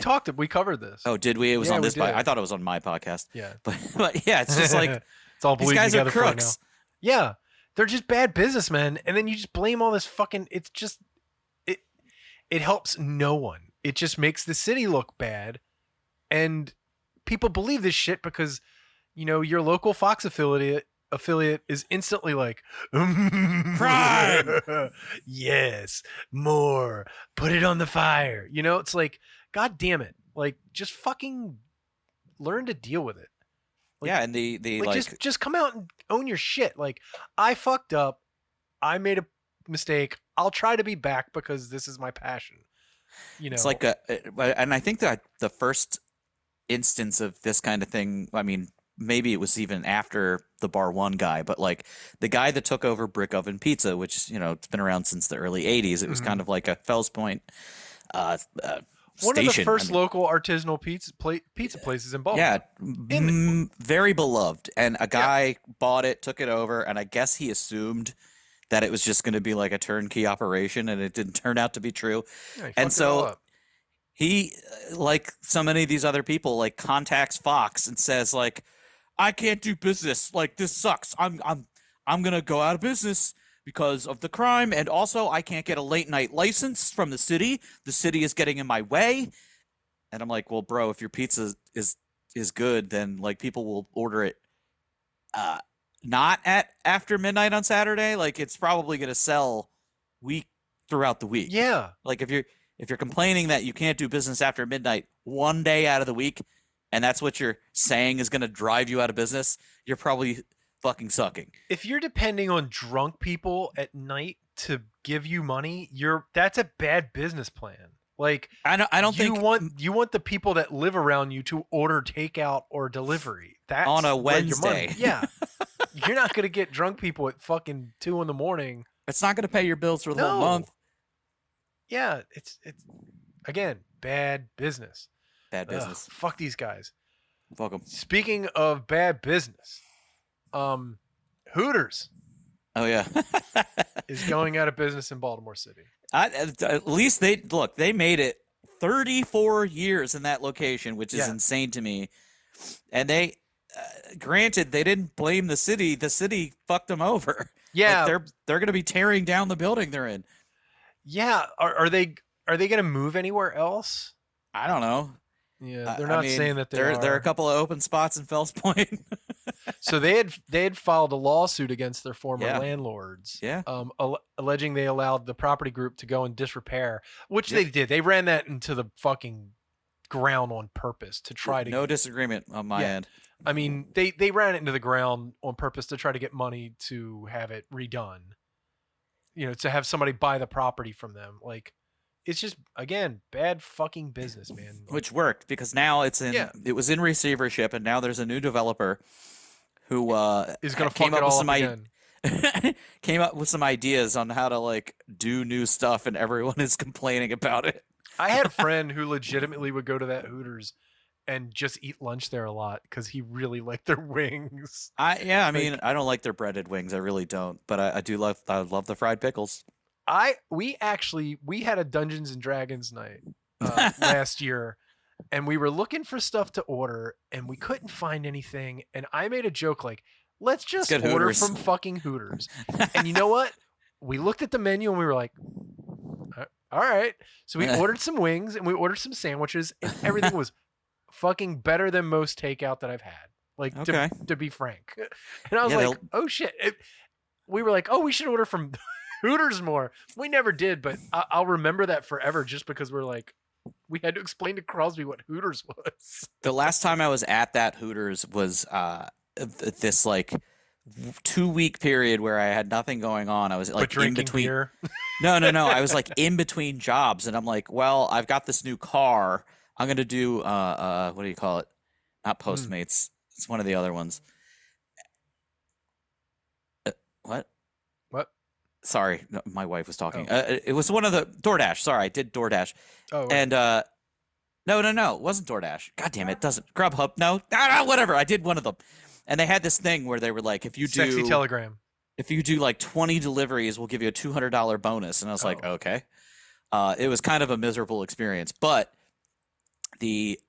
covered this. oh, did we? It was Yeah, on we this. did. I thought it was on my podcast. Yeah. But yeah, it's just like it's all these bleeding guys are together for right now. crooks. Yeah, they're just bad businessmen, and then you just blame all this fucking. It's just it helps no one. It just makes the city look bad, and people believe this shit because your local Fox affiliate is instantly like, Crime! Yes, more, put it on the fire. It's like, god damn it, like, just fucking learn to deal with it. Like, yeah, and the like just come out and own your shit. Like, I fucked up, I made a mistake, I'll try to be back because this is my passion. It's like and I think that the first instance of this kind of thing, I mean, maybe it was even after the Bar One guy, but like the guy that took over Brick Oven Pizza, which it's been around since the early 80s. It was kind of like a Fells Point one station. of the first local artisanal pizza places in Baltimore. Yeah, very beloved. And a guy bought it, took it over, and I guess he assumed that it was just going to be like a turnkey operation, and it didn't turn out to be true. Yeah, and so he, like so many of these other people, like contacts Fox and says like, I can't do business. Like, this sucks. I'm going to go out of business because of the crime, and also I can't get a late night license from the city. The city is getting in my way. And I'm like, well, bro, if your pizza is good, then like people will order it not at after midnight on Saturday. Like, it's probably going to sell throughout the week. Yeah. Like, if you're complaining that you can't do business after midnight one day out of the week, and that's what you're saying is going to drive you out of business, you're probably fucking sucking. If you're depending on drunk people at night to give you money, that's a bad business plan. Like I don't you think want the people that live around you to order takeout or delivery. on That's a where your money. Wednesday. Yeah. You're not gonna get drunk people at fucking 2 a.m. It's not going to pay your bills for the whole No. month. Yeah, it's again bad business. Bad business. Fuck these guys. Welcome. Speaking of bad business, Hooters Oh yeah. is going out of business in Baltimore City. At least they made it 34 years in that location, which is insane to me. And they, granted, they didn't blame the city. The city fucked them over. Yeah, like they're going to be tearing down the building they're in. Yeah, are they going to move anywhere else? I don't know. Yeah, they're not saying that there are a couple of open spots in Fells Point. So they had filed a lawsuit against their former landlords. Yeah. Alleging they allowed the property group to go in disrepair, which they did. They ran that into the fucking ground on purpose to try to. No disagreement on my end. I mean, they ran it into the ground on purpose to try to get money to have it redone. You know, to have somebody buy the property from them. Like, it's just, again, bad fucking business, man. Which worked because now it was in receivership, and now there's a new developer who is going to fuck it all up again. Came up with some ideas on how to like do new stuff, and everyone is complaining about it. I had a friend who legitimately would go to that Hooters and just eat lunch there a lot because he really liked their wings. I mean, I don't like their breaded wings. I really don't, but I love the fried pickles. We had a Dungeons and Dragons night last year, and we were looking for stuff to order, and we couldn't find anything. And I made a joke like, let's just order Hooters. from fucking Hooters. And you know what? We looked at the menu and we were like, all right. So we ordered some wings and we ordered some sandwiches, and everything was fucking better than most takeout that I've had. Like, to be frank. And I was like, oh shit. We were like, oh, we should order from Hooters more. We never did, but I'll remember that forever just because we're like, we had to explain to Crosby what Hooters was. The last time I was at that Hooters was this like 2-week period where I had nothing going on. I was like in between. Beer. No. I was like in between jobs, and I'm like, well, I've got this new car. I'm gonna do what do you call it? Not Postmates. It's one of the other ones. What? Sorry, no, my wife was talking. It was one of the DoorDash. Sorry, I did DoorDash. Oh, right. And no, it wasn't DoorDash. God damn it, doesn't Grubhub? No, whatever. I did one of them, and they had this thing where they were like, if you do Sexy Telegram, if you do like 20 deliveries, we'll give you a $200 bonus. And I was like, okay. It was kind of a miserable experience, but the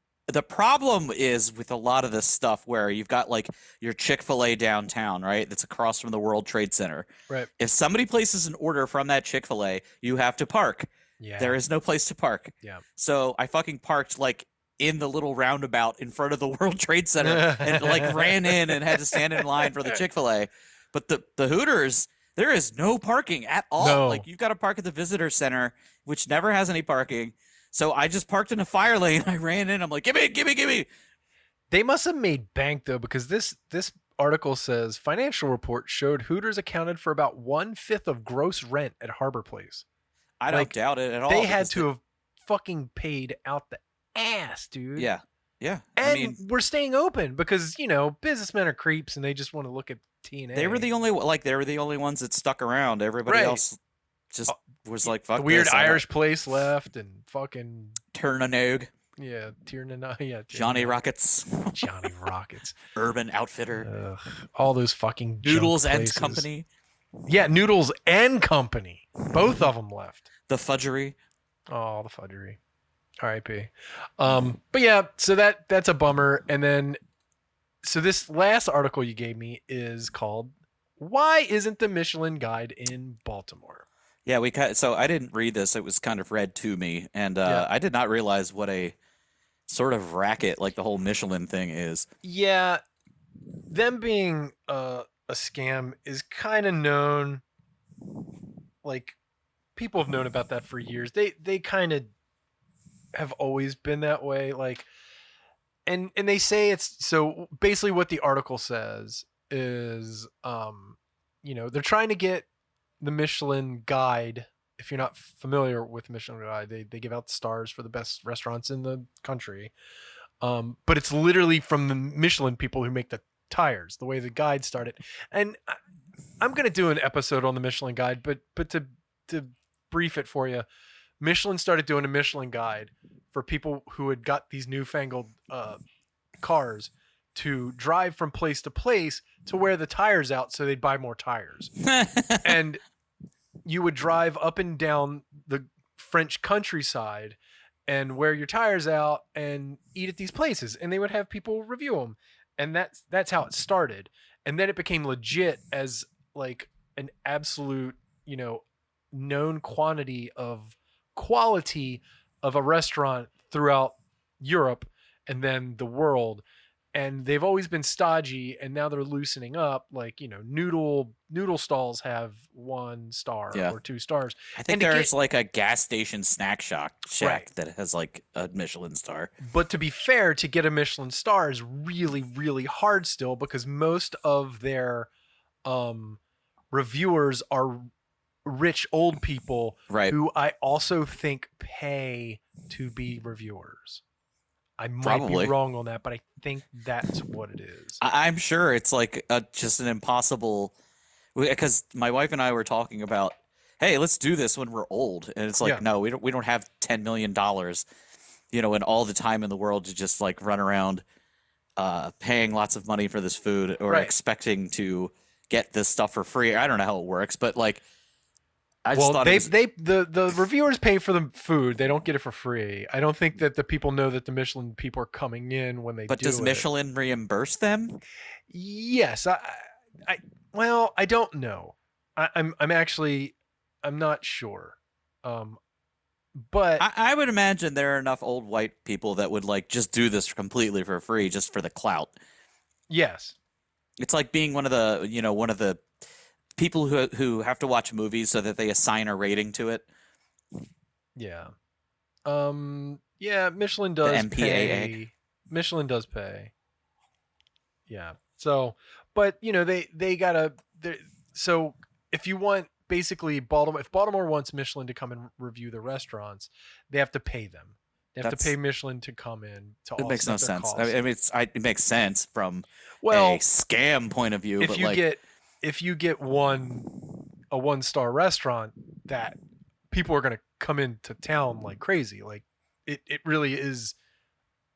problem is with a lot of this stuff where you've got like your Chick-fil-A downtown, right? That's across from the World Trade Center. Right. If somebody places an order from that Chick-fil-A, you have to park. Yeah. There is no place to park. Yeah. So I fucking parked like in the little roundabout in front of the World Trade Center and like ran in and had to stand in line for the Chick-fil-A. But the Hooters, there is no parking at all. No. Like you've got to park at the visitor center, which never has any parking. So I just parked in a fire lane. I ran in. I'm like, give me. They must have made bank though, because this article says financial report showed Hooters accounted for about 1/5 of gross rent at Harbor Place. I don't doubt it at all. They had to have fucking paid out the ass, dude. Yeah. And we're staying open because, you know, businessmen are creeps and they just want to look at TNA. They were the only ones that stuck around. Everybody else just was like, fuck the weird this. Irish place left and fucking Turnanog. Yeah, Tiernanog. Johnny Rockets. Johnny Rockets. Urban Outfitter. All those fucking Noodles and places. Company. Yeah, Noodles and Company. Both of them left. The Fudgery. Oh, the Fudgery. R.I.P. But yeah, so that's a bummer. And then, so this last article you gave me is called "Why Isn't the Michelin Guide in Baltimore?" Yeah, so I didn't read this. It was kind of read to me, and I did not realize what a sort of racket like the whole Michelin thing is. Yeah, them being a scam is kind of known. Like, people have known about that for years. They kind of have always been that way. Like, and they say it's so basically what the article says is, they're trying to get the Michelin Guide. If you're not familiar with Michelin Guide, they give out the stars for the best restaurants in the country. But it's literally from the Michelin people who make the tires, the way the guide started. And I'm gonna do an episode on the Michelin Guide, but to brief it for you, Michelin started doing a Michelin Guide for people who had got these newfangled cars to drive from place to place to wear the tires out so they'd buy more tires. And you would drive up and down the French countryside and wear your tires out and eat at these places, and they would have people review them. And that's how it started. And then it became legit as like an absolute, known quantity of quality of a restaurant throughout Europe and then the world. And they've always been stodgy, and now they're loosening up. Like, noodle stalls have 1 star or 2 stars. I think there's like a gas station shack right, that has like a Michelin star. But to be fair, to get a Michelin star is really, really hard still, because most of their reviewers are rich old people, right, who I also think pay to be reviewers. I might be wrong on that, but I think that's what it is. I'm sure it's like just an impossible, because my wife and I were talking about, hey, let's do this when we're old, and it's like, no, we don't have $10 million, and all the time in the world to just like run around paying lots of money for this food or expecting to get this stuff for free. I don't know how it works, but like, I just thought the reviewers pay for the food. They don't get it for free. I don't think that the people know that the Michelin people are coming in when they do it. But does Michelin reimburse them? Yes. I don't know. I'm not sure. But I would imagine there are enough old white people that would like just do this completely for free, just for the clout. Yes. It's like being one of the people who have to watch movies so that they assign a rating to it. Yeah. Michelin does the MPAA. pay. Michelin does pay. Yeah. So, but they gotta. So if you want, basically, Baltimore, if Baltimore wants Michelin to come and review the restaurants, they have to pay them. They have to pay Michelin to come in to. It makes no sense. Costs. I mean, it makes sense from a scam point of view. If you get a 1-star restaurant, that people are going to come into town like crazy. Like it really is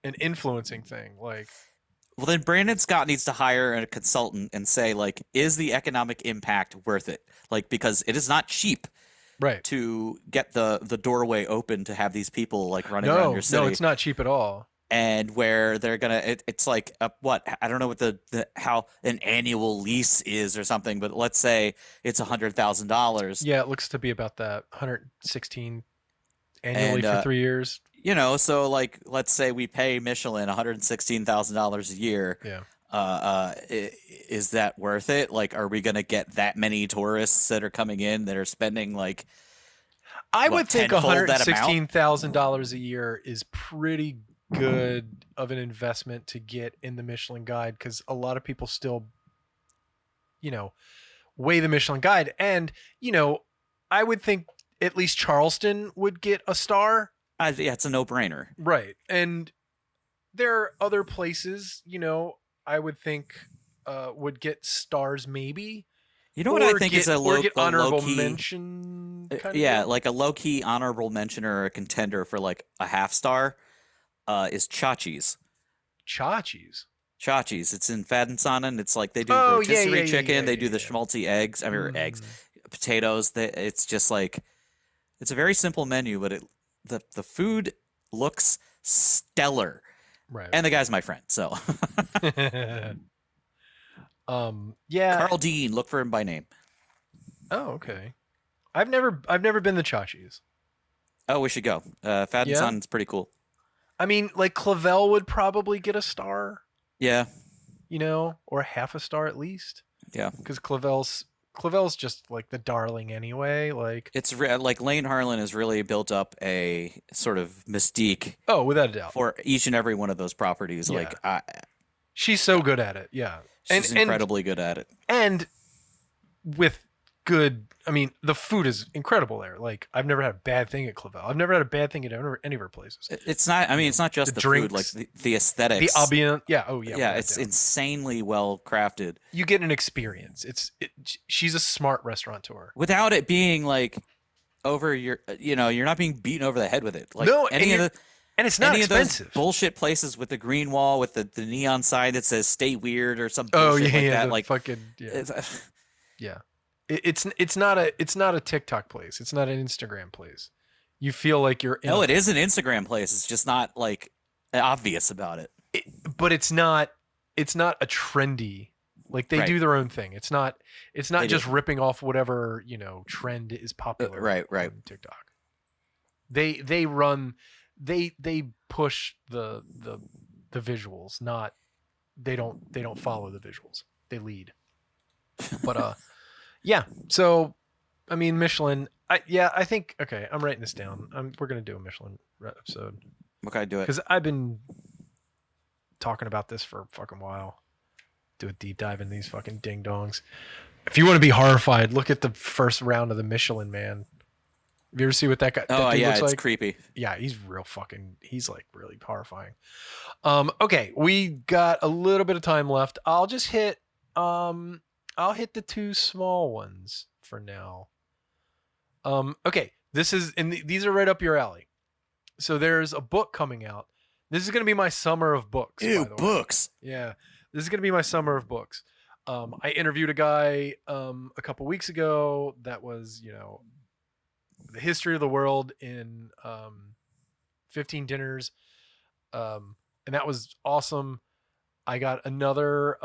an influencing thing. Like, well, then Brandon Scott needs to hire a consultant and say, like, is the economic impact worth it? Like, because it is not cheap, right, to get the doorway open to have these people like running around your city. No, it's not cheap at all. And where they're gonna, it's like what, I don't know what how an annual lease is or something, but let's say it's $100,000. Yeah, it looks to be about that, 116 annually for 3 years. So like, let's say we pay Michelin $116,000 a year. Yeah. Is that worth it? Like, are we gonna get that many tourists that are coming in that are spending like? I would think $116,000 a year is pretty good of an investment to get in the Michelin Guide, because a lot of people still weigh the Michelin Guide, and I would think at least Charleston would get a star. Yeah, it's a no-brainer, right? And there are other places I would think would get stars, maybe. What I think is a honorable low-key mention kind of like a low-key honorable mention or a contender for like a half star is Chachi's. Chachi's. It's in Fadensanen. It's like they do rotisserie chicken. They do the schmaltzy eggs. I mean, eggs, potatoes. It's just like, it's a very simple menu, but the food looks stellar. Right. And the guy's my friend, so. Carl Dean, look for him by name. Oh, okay. I've never been to Chachi's. Oh, we should go. Fadensanen's pretty cool. I mean, like, Clavel would probably get a star. Yeah. Or half a star at least. Yeah. Because Clavel's just like the darling anyway. Like, it's like Lane Harlan has really built up a sort of mystique. Oh, without a doubt. For each and every one of those properties. Yeah. Like, she's so good at it. Yeah. She's and incredibly good at it. and with good. I mean, the food is incredible there. Like, I've never had a bad thing at Clavel. I've never had a bad thing at any of our places. It's not. I mean, it's not The just the food. Like drinks, the aesthetics. the ambiance. Yeah. Oh yeah. Yeah, without it's doubt. insanely well crafted You get an experience. She's a smart restaurateur. without it being like over your. You're not being beaten over the head with it. Like No, any and it's not of those expensive. bullshit places with the green wall with the neon sign that says "Stay Weird" or some Oh bullshit yeah, like yeah, that. the Like, fucking yeah. it's- Yeah. It's not a TikTok place. It's not an Instagram place. You feel like you're in no, it is an Instagram place. It's just not like obvious about it. but it's not a trendy. Like, they Right. do their own thing. It's not They just do. ripping off whatever, trend is popular right. on TikTok. They run they push the visuals, not they don't follow the visuals. They lead. But yeah. So, I mean, Michelin. I think. Okay, I'm writing this down. We're gonna do a Michelin episode Okay, do it. because I've been talking about this for a fucking while. Do a deep dive in these fucking ding dongs. If you want to be horrified, look at the first round of the Michelin Man. Have you ever see what that guy? Oh that dude yeah, looks it's like? creepy. Yeah, he's like really horrifying. Okay, we got a little bit of time left. I'll just hit I'll hit the two small ones for now. Okay, these are right up your alley. So there's a book coming out. This is going to be my summer of books. Ew, by the way. books. Yeah, this is going to be my summer of books. I interviewed a guy a couple weeks ago that was, the history of the world in 15 dinners, and that was awesome. I got another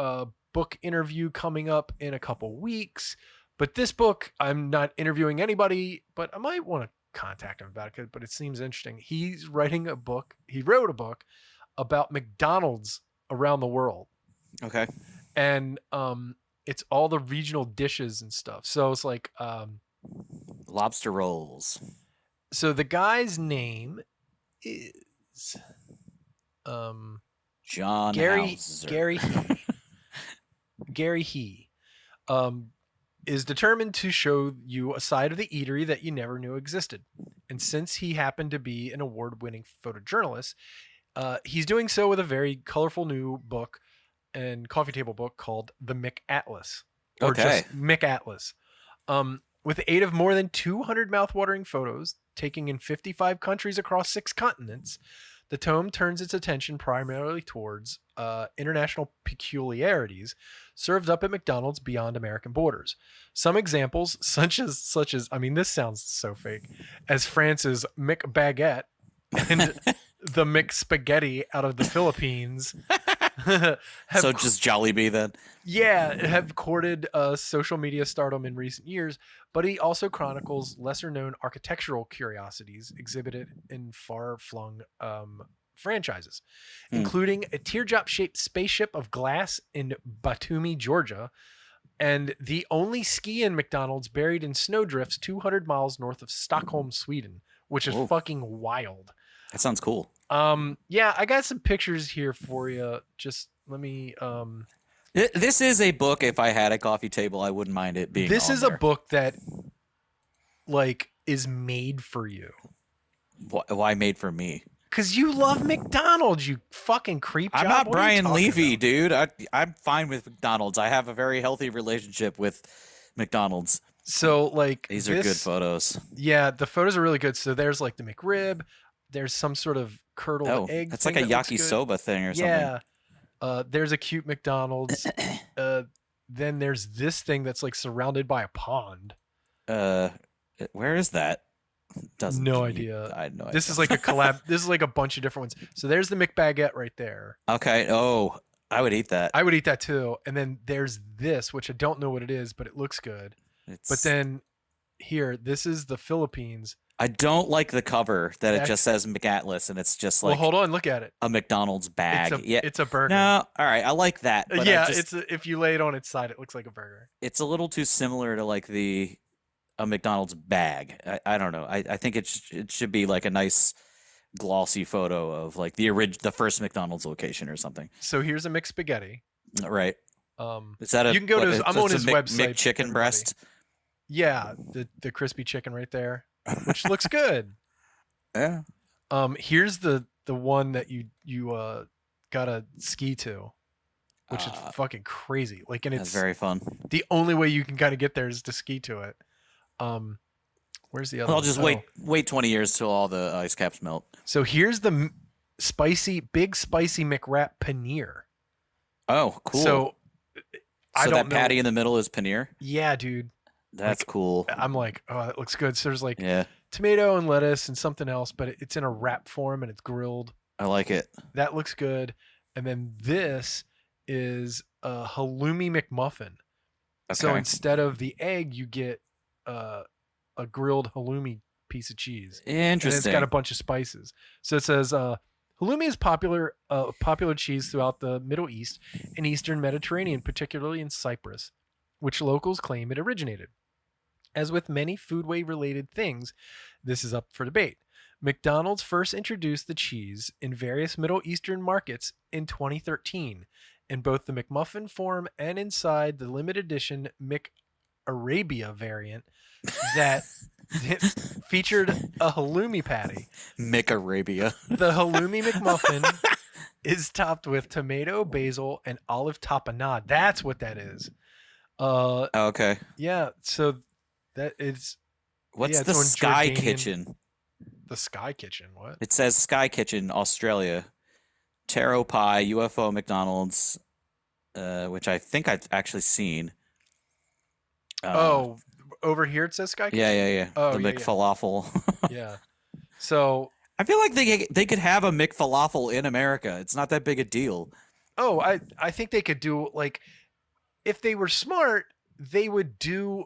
book interview coming up in a couple weeks, but this book, I'm not interviewing anybody, but I might want to contact him about it, but it seems interesting. He wrote a book about McDonald's around the world. Okay. And it's all the regional dishes and stuff. So it's like Lobster rolls. so the guy's name is John Gary Hauser. Gary He is determined to show you a side of the eatery that you never knew existed. And since he happened to be an award-winning photojournalist, he's doing so with a very colorful new book and coffee table book called The McAtlas. Or Okay. just McAtlas. With the aid of more than 200 mouthwatering photos taken in 55 countries across 6 continents, the tome turns its attention primarily towards international peculiarities served up at McDonald's beyond American borders. Some examples, such as I mean, this sounds so fake, as France's McBaguette and the McSpaghetti out of the Philippines. So just Jollibee then. Yeah, have courted social media stardom in recent years, but he also chronicles lesser-known architectural curiosities exhibited in far-flung franchises, including a teardrop-shaped spaceship of glass in Batumi, Georgia, and the only ski-in McDonald's buried in snowdrifts 200 miles north of Stockholm, Sweden, which is fucking wild. That sounds cool. Yeah, I got some pictures here for you. Just let me This is a book. If I had a coffee table, I wouldn't mind it being. This on is there. a book that like is made for you. Why made for me? Cause you love McDonald's, you fucking creep job. I'm not What are you Brian talking Levy, about? dude. I'm fine with McDonald's. I have a very healthy relationship with McDonald's. So like These are good photos. Yeah, the photos are really good. So there's like the McRib. There's some sort of curdled egg. That's like thing a that looks good. yakisoba thing or something. Yeah. There's a cute McDonald's. Then there's this thing that's like surrounded by a pond. Where is that? No idea. I had no idea. This is like a collab. This is like a bunch of different ones. So there's the McBaguette right there. Okay. Oh, I would eat that. I would eat that too. And then there's this, which I don't know what it is, but it looks good. But then here, this is the Philippines. I don't like the cover that it just says McAtlas and it's just like well, hold on, look at it. a McDonald's bag. It's a burger. No, all right, I like that. But yeah, if you lay it on its side, it looks like a burger. It's a little too similar to like a McDonald's bag. I don't know. I think it should be like a nice glossy photo of like the first McDonald's location or something. So here's a mixed spaghetti. Right. Is that you can go to. I'm on his website. McChicken everybody. breast? Yeah, the crispy chicken right there, which looks good. Yeah. Here's the one that you gotta ski to, which is fucking crazy. Like, and That's it's very fun. the only way you can kind of get there is to ski to it. Where's the other? I'll just wait 20 years till all the ice caps melt. So here's the big spicy McWrap paneer. Oh, cool. So I don't that know. patty in the middle is paneer? Yeah, dude. That's cool. I'm like, oh, that looks good. So there's like Yeah. tomato and lettuce and something else, but it's in a wrap form and it's grilled. I like it. That looks good. And then this is a halloumi McMuffin. Okay. So instead of the egg, you get a grilled halloumi piece of cheese. Interesting. And it's got a bunch of spices. So it says halloumi is popular cheese throughout the Middle East and Eastern Mediterranean, particularly in Cyprus, which locals claim it originated. As with many foodway-related things, this is up for debate. McDonald's first introduced the cheese in various Middle Eastern markets in 2013, in both the McMuffin form and inside the limited edition McArabia variant that featured a halloumi patty. McArabia. The halloumi McMuffin is topped with tomato, basil, and olive tapenade. That's what that is. Okay. Yeah, so that is. What's the Sky Kitchen? The Sky Kitchen, what? It says Sky Kitchen, Australia. Taro Pie, UFO McDonald's, which I think I've actually seen. Over here it says Sky Kitchen? Yeah. Oh, the McFalafel. Yeah. So I feel like they could have a McFalafel in America. It's not that big a deal. Oh, I think they could do, like, if they were smart, they would do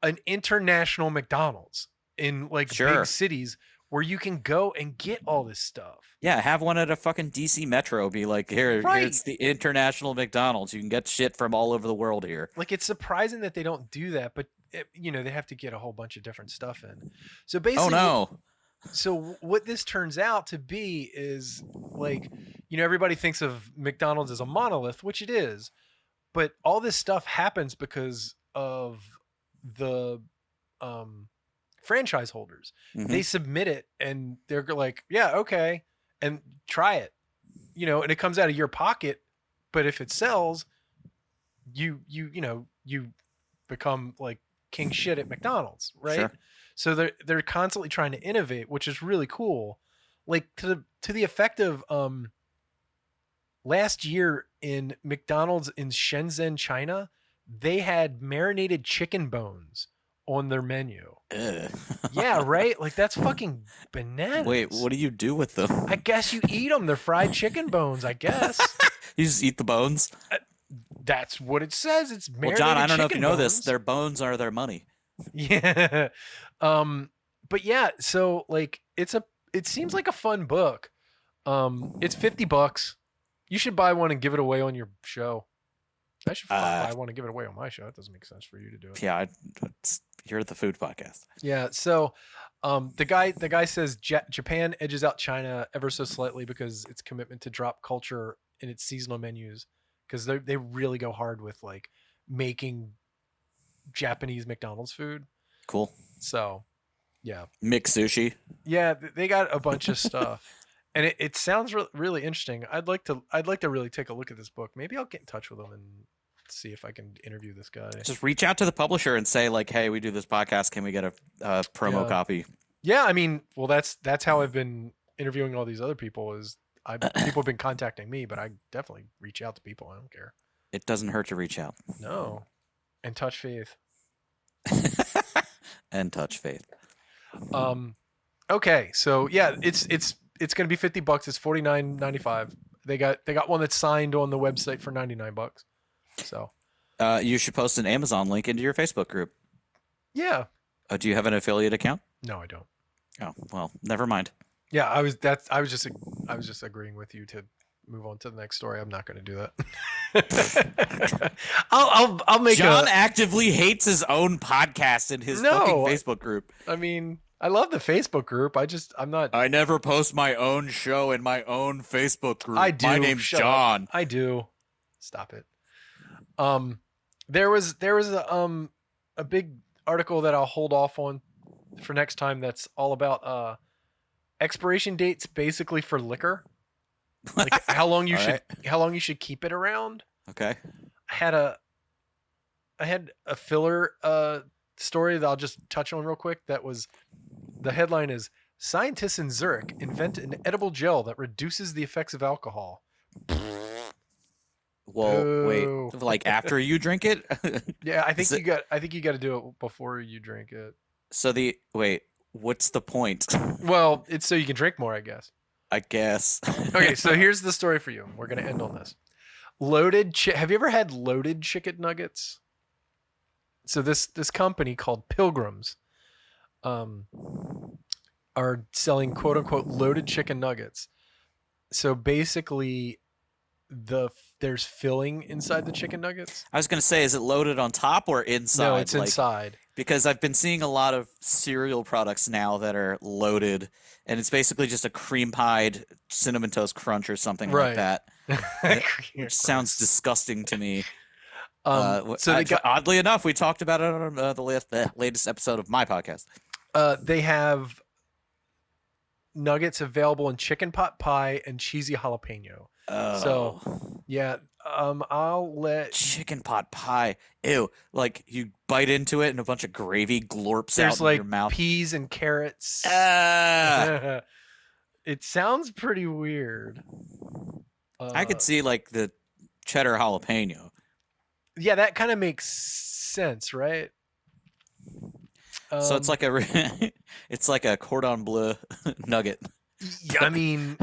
an international McDonald's in like big cities where you can go and get all this stuff. Yeah, have one at a fucking DC Metro. Be like, here's the international McDonald's. You can get shit from all over the world here. Like, it's surprising that they don't do that, but they have to get a whole bunch of different stuff in. So basically, So what this turns out to be is, like, everybody thinks of McDonald's as a monolith, which it is, but all this stuff happens because of the franchise holders. Mm-hmm. They submit it and they're like, yeah, okay, and try it, and it comes out of your pocket, but if it sells, you become like king shit at McDonald's, right? Sure. So they're constantly trying to innovate, which is really cool. Like, to the effect of last year in McDonald's in Shenzhen, China, they had marinated chicken bones on their menu. Yeah, right? Like, that's fucking bananas. Wait, what do you do with them? I guess you eat them. They're fried chicken bones, I guess. You just eat the bones? That's what it says. It's marinated. Well, John, I don't know if you know bones. this. Their bones are their money. Yeah. But yeah, so, like, it seems like a fun book. It's $50. You should buy one and give it away on your show. I should buy one and give it away on my show. It doesn't make sense for you to do it. Yeah, you're the food podcast. Yeah. So, the guy says Japan edges out China ever so slightly because its commitment to drop culture in its seasonal menus, because they really go hard with, like, making Japanese McDonald's food. Cool. So, yeah. Mix sushi. Yeah, they got a bunch of stuff. And it sounds really interesting. I'd like to really take a look at this book. Maybe I'll get in touch with them and see if I can interview this guy. Just reach out to the publisher and say, like, hey, we do this podcast. Can we get a promo copy? Yeah, I mean, well, that's how I've been interviewing all these other people. People have been contacting me, but I definitely reach out to people. I don't care. It doesn't hurt to reach out. No, and touch faith. And touch faith. Okay, so yeah, it's going to be $50. It's $49.95. They got one that's signed on the website for $99. So, you should post an Amazon link into your Facebook group. Yeah. Do you have an affiliate account? No, I don't. Oh, well, never mind. Yeah, I was just agreeing with you to move on to the next story. I'm not going to do that. I'll make. John actively hates his own podcast in his fucking Facebook group. I mean, I love the Facebook group. I'm not. I never post my own show in my own Facebook group. I do. My name's John. Up. I do. Stop it. There was a big article that I'll hold off on for next time that's all about expiration dates basically for liquor. Like All right. how long you should keep it around. Okay. I had a filler story that I'll just touch on real quick. That was the headline is scientists in Zurich invent an edible gel that reduces the effects of alcohol. Well, wait. Boo. Like after you drink it? Yeah, I think Is it- I think you got to do it before you drink it. So wait. What's the point? Well, it's so you can drink more, I guess. I guess. Okay, so here's the story for you. We're gonna end on this. Have you ever had loaded chicken nuggets? So this company called Pilgrims, um, are selling quote unquote loaded chicken nuggets. So basically, there's filling inside the chicken nuggets. I was gonna say, is it loaded on top or inside? No, it's inside. Because I've been seeing a lot of cereal products now that are loaded, and it's basically just a cream pied cinnamon toast crunch or something like Right. that, which sounds disgusting to me. So they got Oddly enough, we talked about it on the latest episode of my podcast. they have nuggets available in chicken pot pie and cheesy jalapeno. Oh, So yeah, I'll let. chicken pot pie. Ew! Like you bite into it and a bunch of gravy glorps out There's in like your mouth. peas and carrots. Ah! It sounds pretty weird. I could see like the cheddar jalapeno. Yeah, that kind of makes sense, right? So it's like it's like a cordon bleu nugget. Yeah, I mean,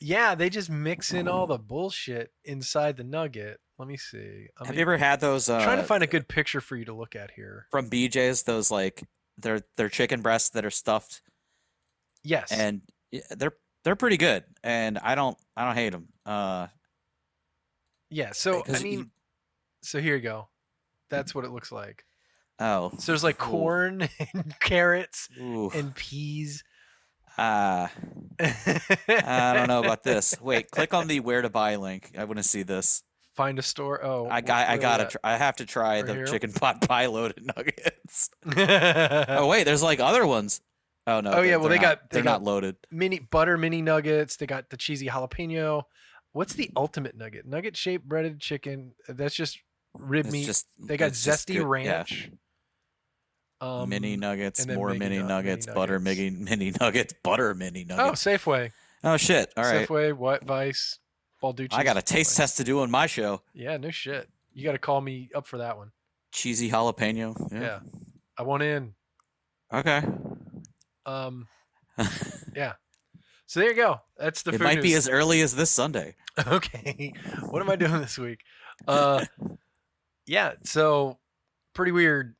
yeah, they just mix in all the bullshit inside the nugget. Let me see. Have you ever had those? I'm trying to find a good picture for you to look at here. From BJ's? Those like they're chicken breasts that are stuffed, Yes. and they're pretty good, and I don't hate them. Yeah. So I 'cause mean, so here you go. That's what it looks like. oh, So there's like Ooh. corn and carrots ooh, and peas. I don't know about this. Wait, click on the where to buy link. I want to see this. Find a store. Oh, I where gotta. are I have to try Right the here? chicken pot pie loaded nuggets. we at? Oh wait, there's like other ones. Oh no. Oh, yeah, well, they're they not- got- they're not loaded. mini butter mini nuggets. They got the cheesy jalapeno. What's the ultimate nugget? Nugget shaped breaded chicken. That's just rib It's meat. just They got it's just zesty good, yeah. ranch. Mini nuggets, and then more mini nuggets, butter nuggets. mini nuggets, butter mini Oh, nuggets. Safeway. Oh shit! All right, Safeway, White Vice, Balducci's. I got a taste Safeway. test to do on my show. Yeah, no shit. You got to call me up for that one. Cheesy jalapeno. Yeah. I want in. Okay. Yeah. So there you go. That's the It food might be news. as early as this Sunday. Okay. What am I doing this week? Yeah, so pretty weird.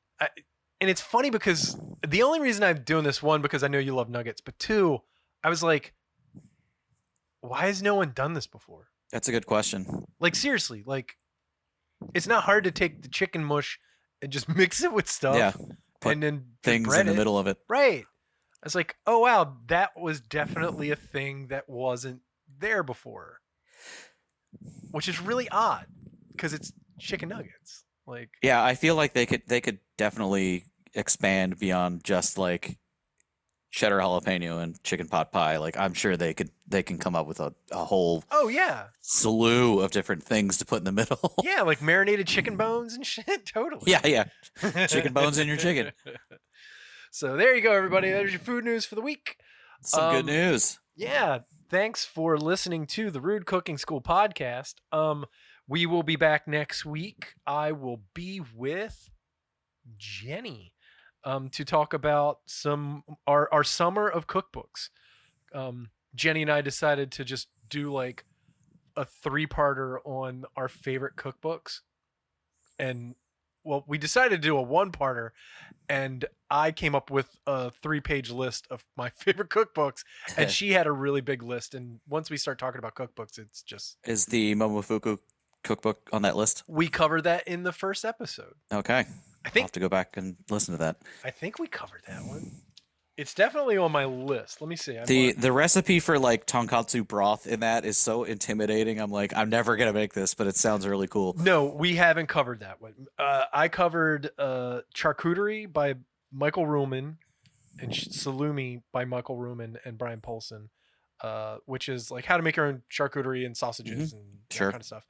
And it's funny because the only reason I'm doing this, one, because I know you love nuggets, but two, I was like, why has no one done this before? That's a good question. Like, seriously, like, it's not hard to take the chicken mush and just mix it with stuff. Yeah, put and then Things bread in the it. middle of it. Right. I was like, oh, wow, that was definitely a thing that wasn't there before, which is really odd because it's chicken nuggets. Like, Yeah, I feel like they could definitely expand beyond just like cheddar jalapeno and chicken pot pie. Like I'm sure they can come up with a whole oh, yeah. slew of different things to put in the middle. Yeah, like marinated chicken bones and shit. Totally. yeah. Chicken bones in your chicken. So there you go, everybody. There's your food news for the week. Some good news. Yeah. Thanks for listening to the Rude Cooking School podcast. We will be back next week. I will be with Jenny to talk about our summer of cookbooks. Jenny and I decided to just do like a 3-parter on our favorite cookbooks. And well, we decided to do a 1-parter, and I came up with a 3-page list of my favorite cookbooks, and she had a really big list. And once we start talking about cookbooks, it's just Is the Momofuku cookbook on that list? we covered that in the first episode. Okay. I I'll have to go back and listen to that. think we covered that one. It's definitely on my list. Let me see. The recipe for like tonkatsu broth in that is so intimidating. I'm like, I'm never gonna make this, but it sounds really cool. No, we haven't covered that one. I covered charcuterie by Michael Ruhlman and salumi by Michael Ruhlman and Brian Polson, which is like how to make your own charcuterie and sausages and that kind of stuff.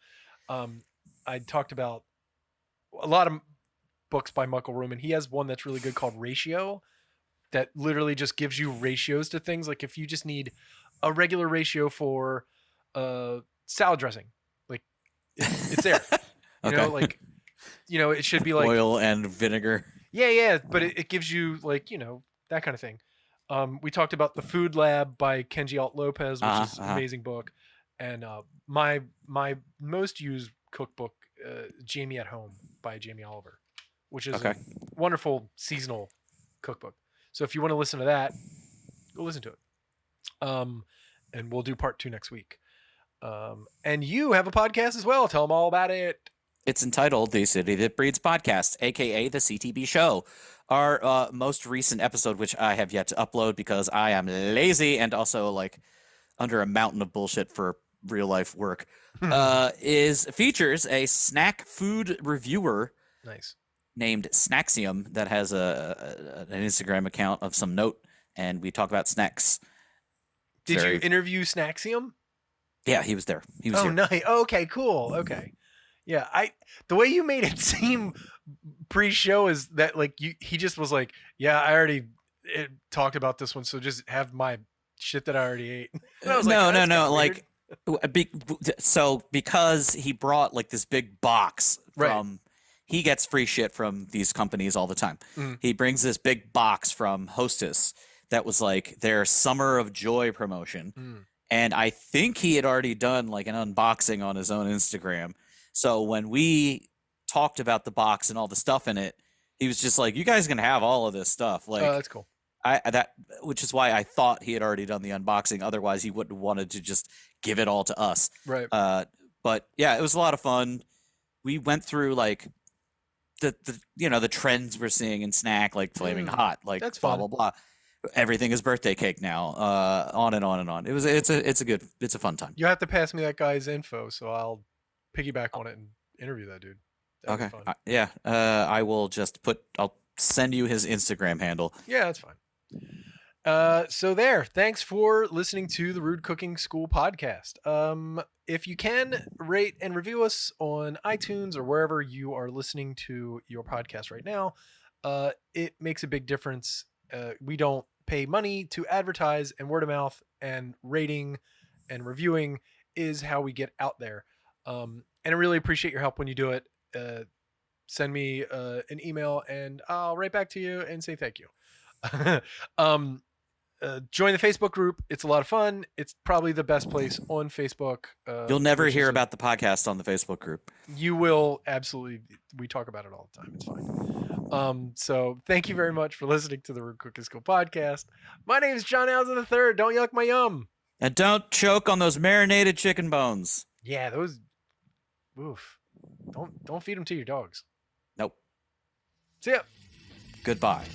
I talked about a lot of books by Michael Ruhlman. He has one that's really good called Ratio, that literally just gives you ratios to things. Like if you just need a regular ratio for salad dressing, like it's there. You know, like, you know, it should be like oil and vinegar. Yeah. But it gives you like, you know, that kind of thing. We talked about The Food Lab by Kenji Alt Lopez, which is an amazing book. And my most used cookbook, Jamie at Home by Jamie Oliver, which is a wonderful seasonal cookbook. So if you want to listen to that, go listen to it. And we'll do part 2 next week. And you have a podcast as well. Tell them all about it. It's entitled The City That Breeds Podcast, aka the CTB Show. Our most recent episode, which I have yet to upload because I am lazy and also like under a mountain of bullshit for real life work, features a snack food reviewer. Nice. Named Snaxium that has an Instagram account of some note, and we talk about snacks. Did you interview Snaxium? Yeah, he was there. He was here. Nice. Oh, okay, cool. Okay. Yeah, the way you made it seem pre-show is that like he just was like, yeah, I already talked about this one, so just have my shit that I already ate. I was no. Like, so because he brought like this big box from, he gets free shit from these companies all the time. He brings this big box from Hostess that was like their Summer of Joy promotion. And I think he had already done like an unboxing on his own Instagram. So when we talked about the box and all the stuff in it, he was just like, you guys can have all of this stuff. Like, that's cool. Which is why I thought he had already done the unboxing. Otherwise, he wouldn't have wanted to just give it all to us. Right. But yeah, it was a lot of fun. We went through like the trends we're seeing in snack, like flaming hot, like that's blah fun. blah blah. Everything is birthday cake now. On and on and on. It's a fun time. You have to pass me that guy's info, so I'll piggyback on it and interview that dude. That'd be fun. I will I'll send you his Instagram handle. Yeah, that's fine. So thanks for listening to the Rude Cooking School podcast. If you can, rate and review us on iTunes or wherever you are listening to your podcast right now. It makes a big difference. We don't pay money to advertise, and word of mouth and rating and reviewing is how we get out there. And I really appreciate your help when you do it. Send me an email and I'll write back to you and say thank you. Join the Facebook group. It's a lot of fun. It's probably the best place on Facebook. You'll never hear about the podcast on the Facebook group. You will absolutely. We talk about it all the time. It's fine. So thank you very much for listening to the Rude Cooking School podcast. My name is John Allen III. Don't yuck my yum. And don't choke on those marinated chicken bones. Yeah, those. Oof. Don't feed them to your dogs. Nope. See ya. Goodbye.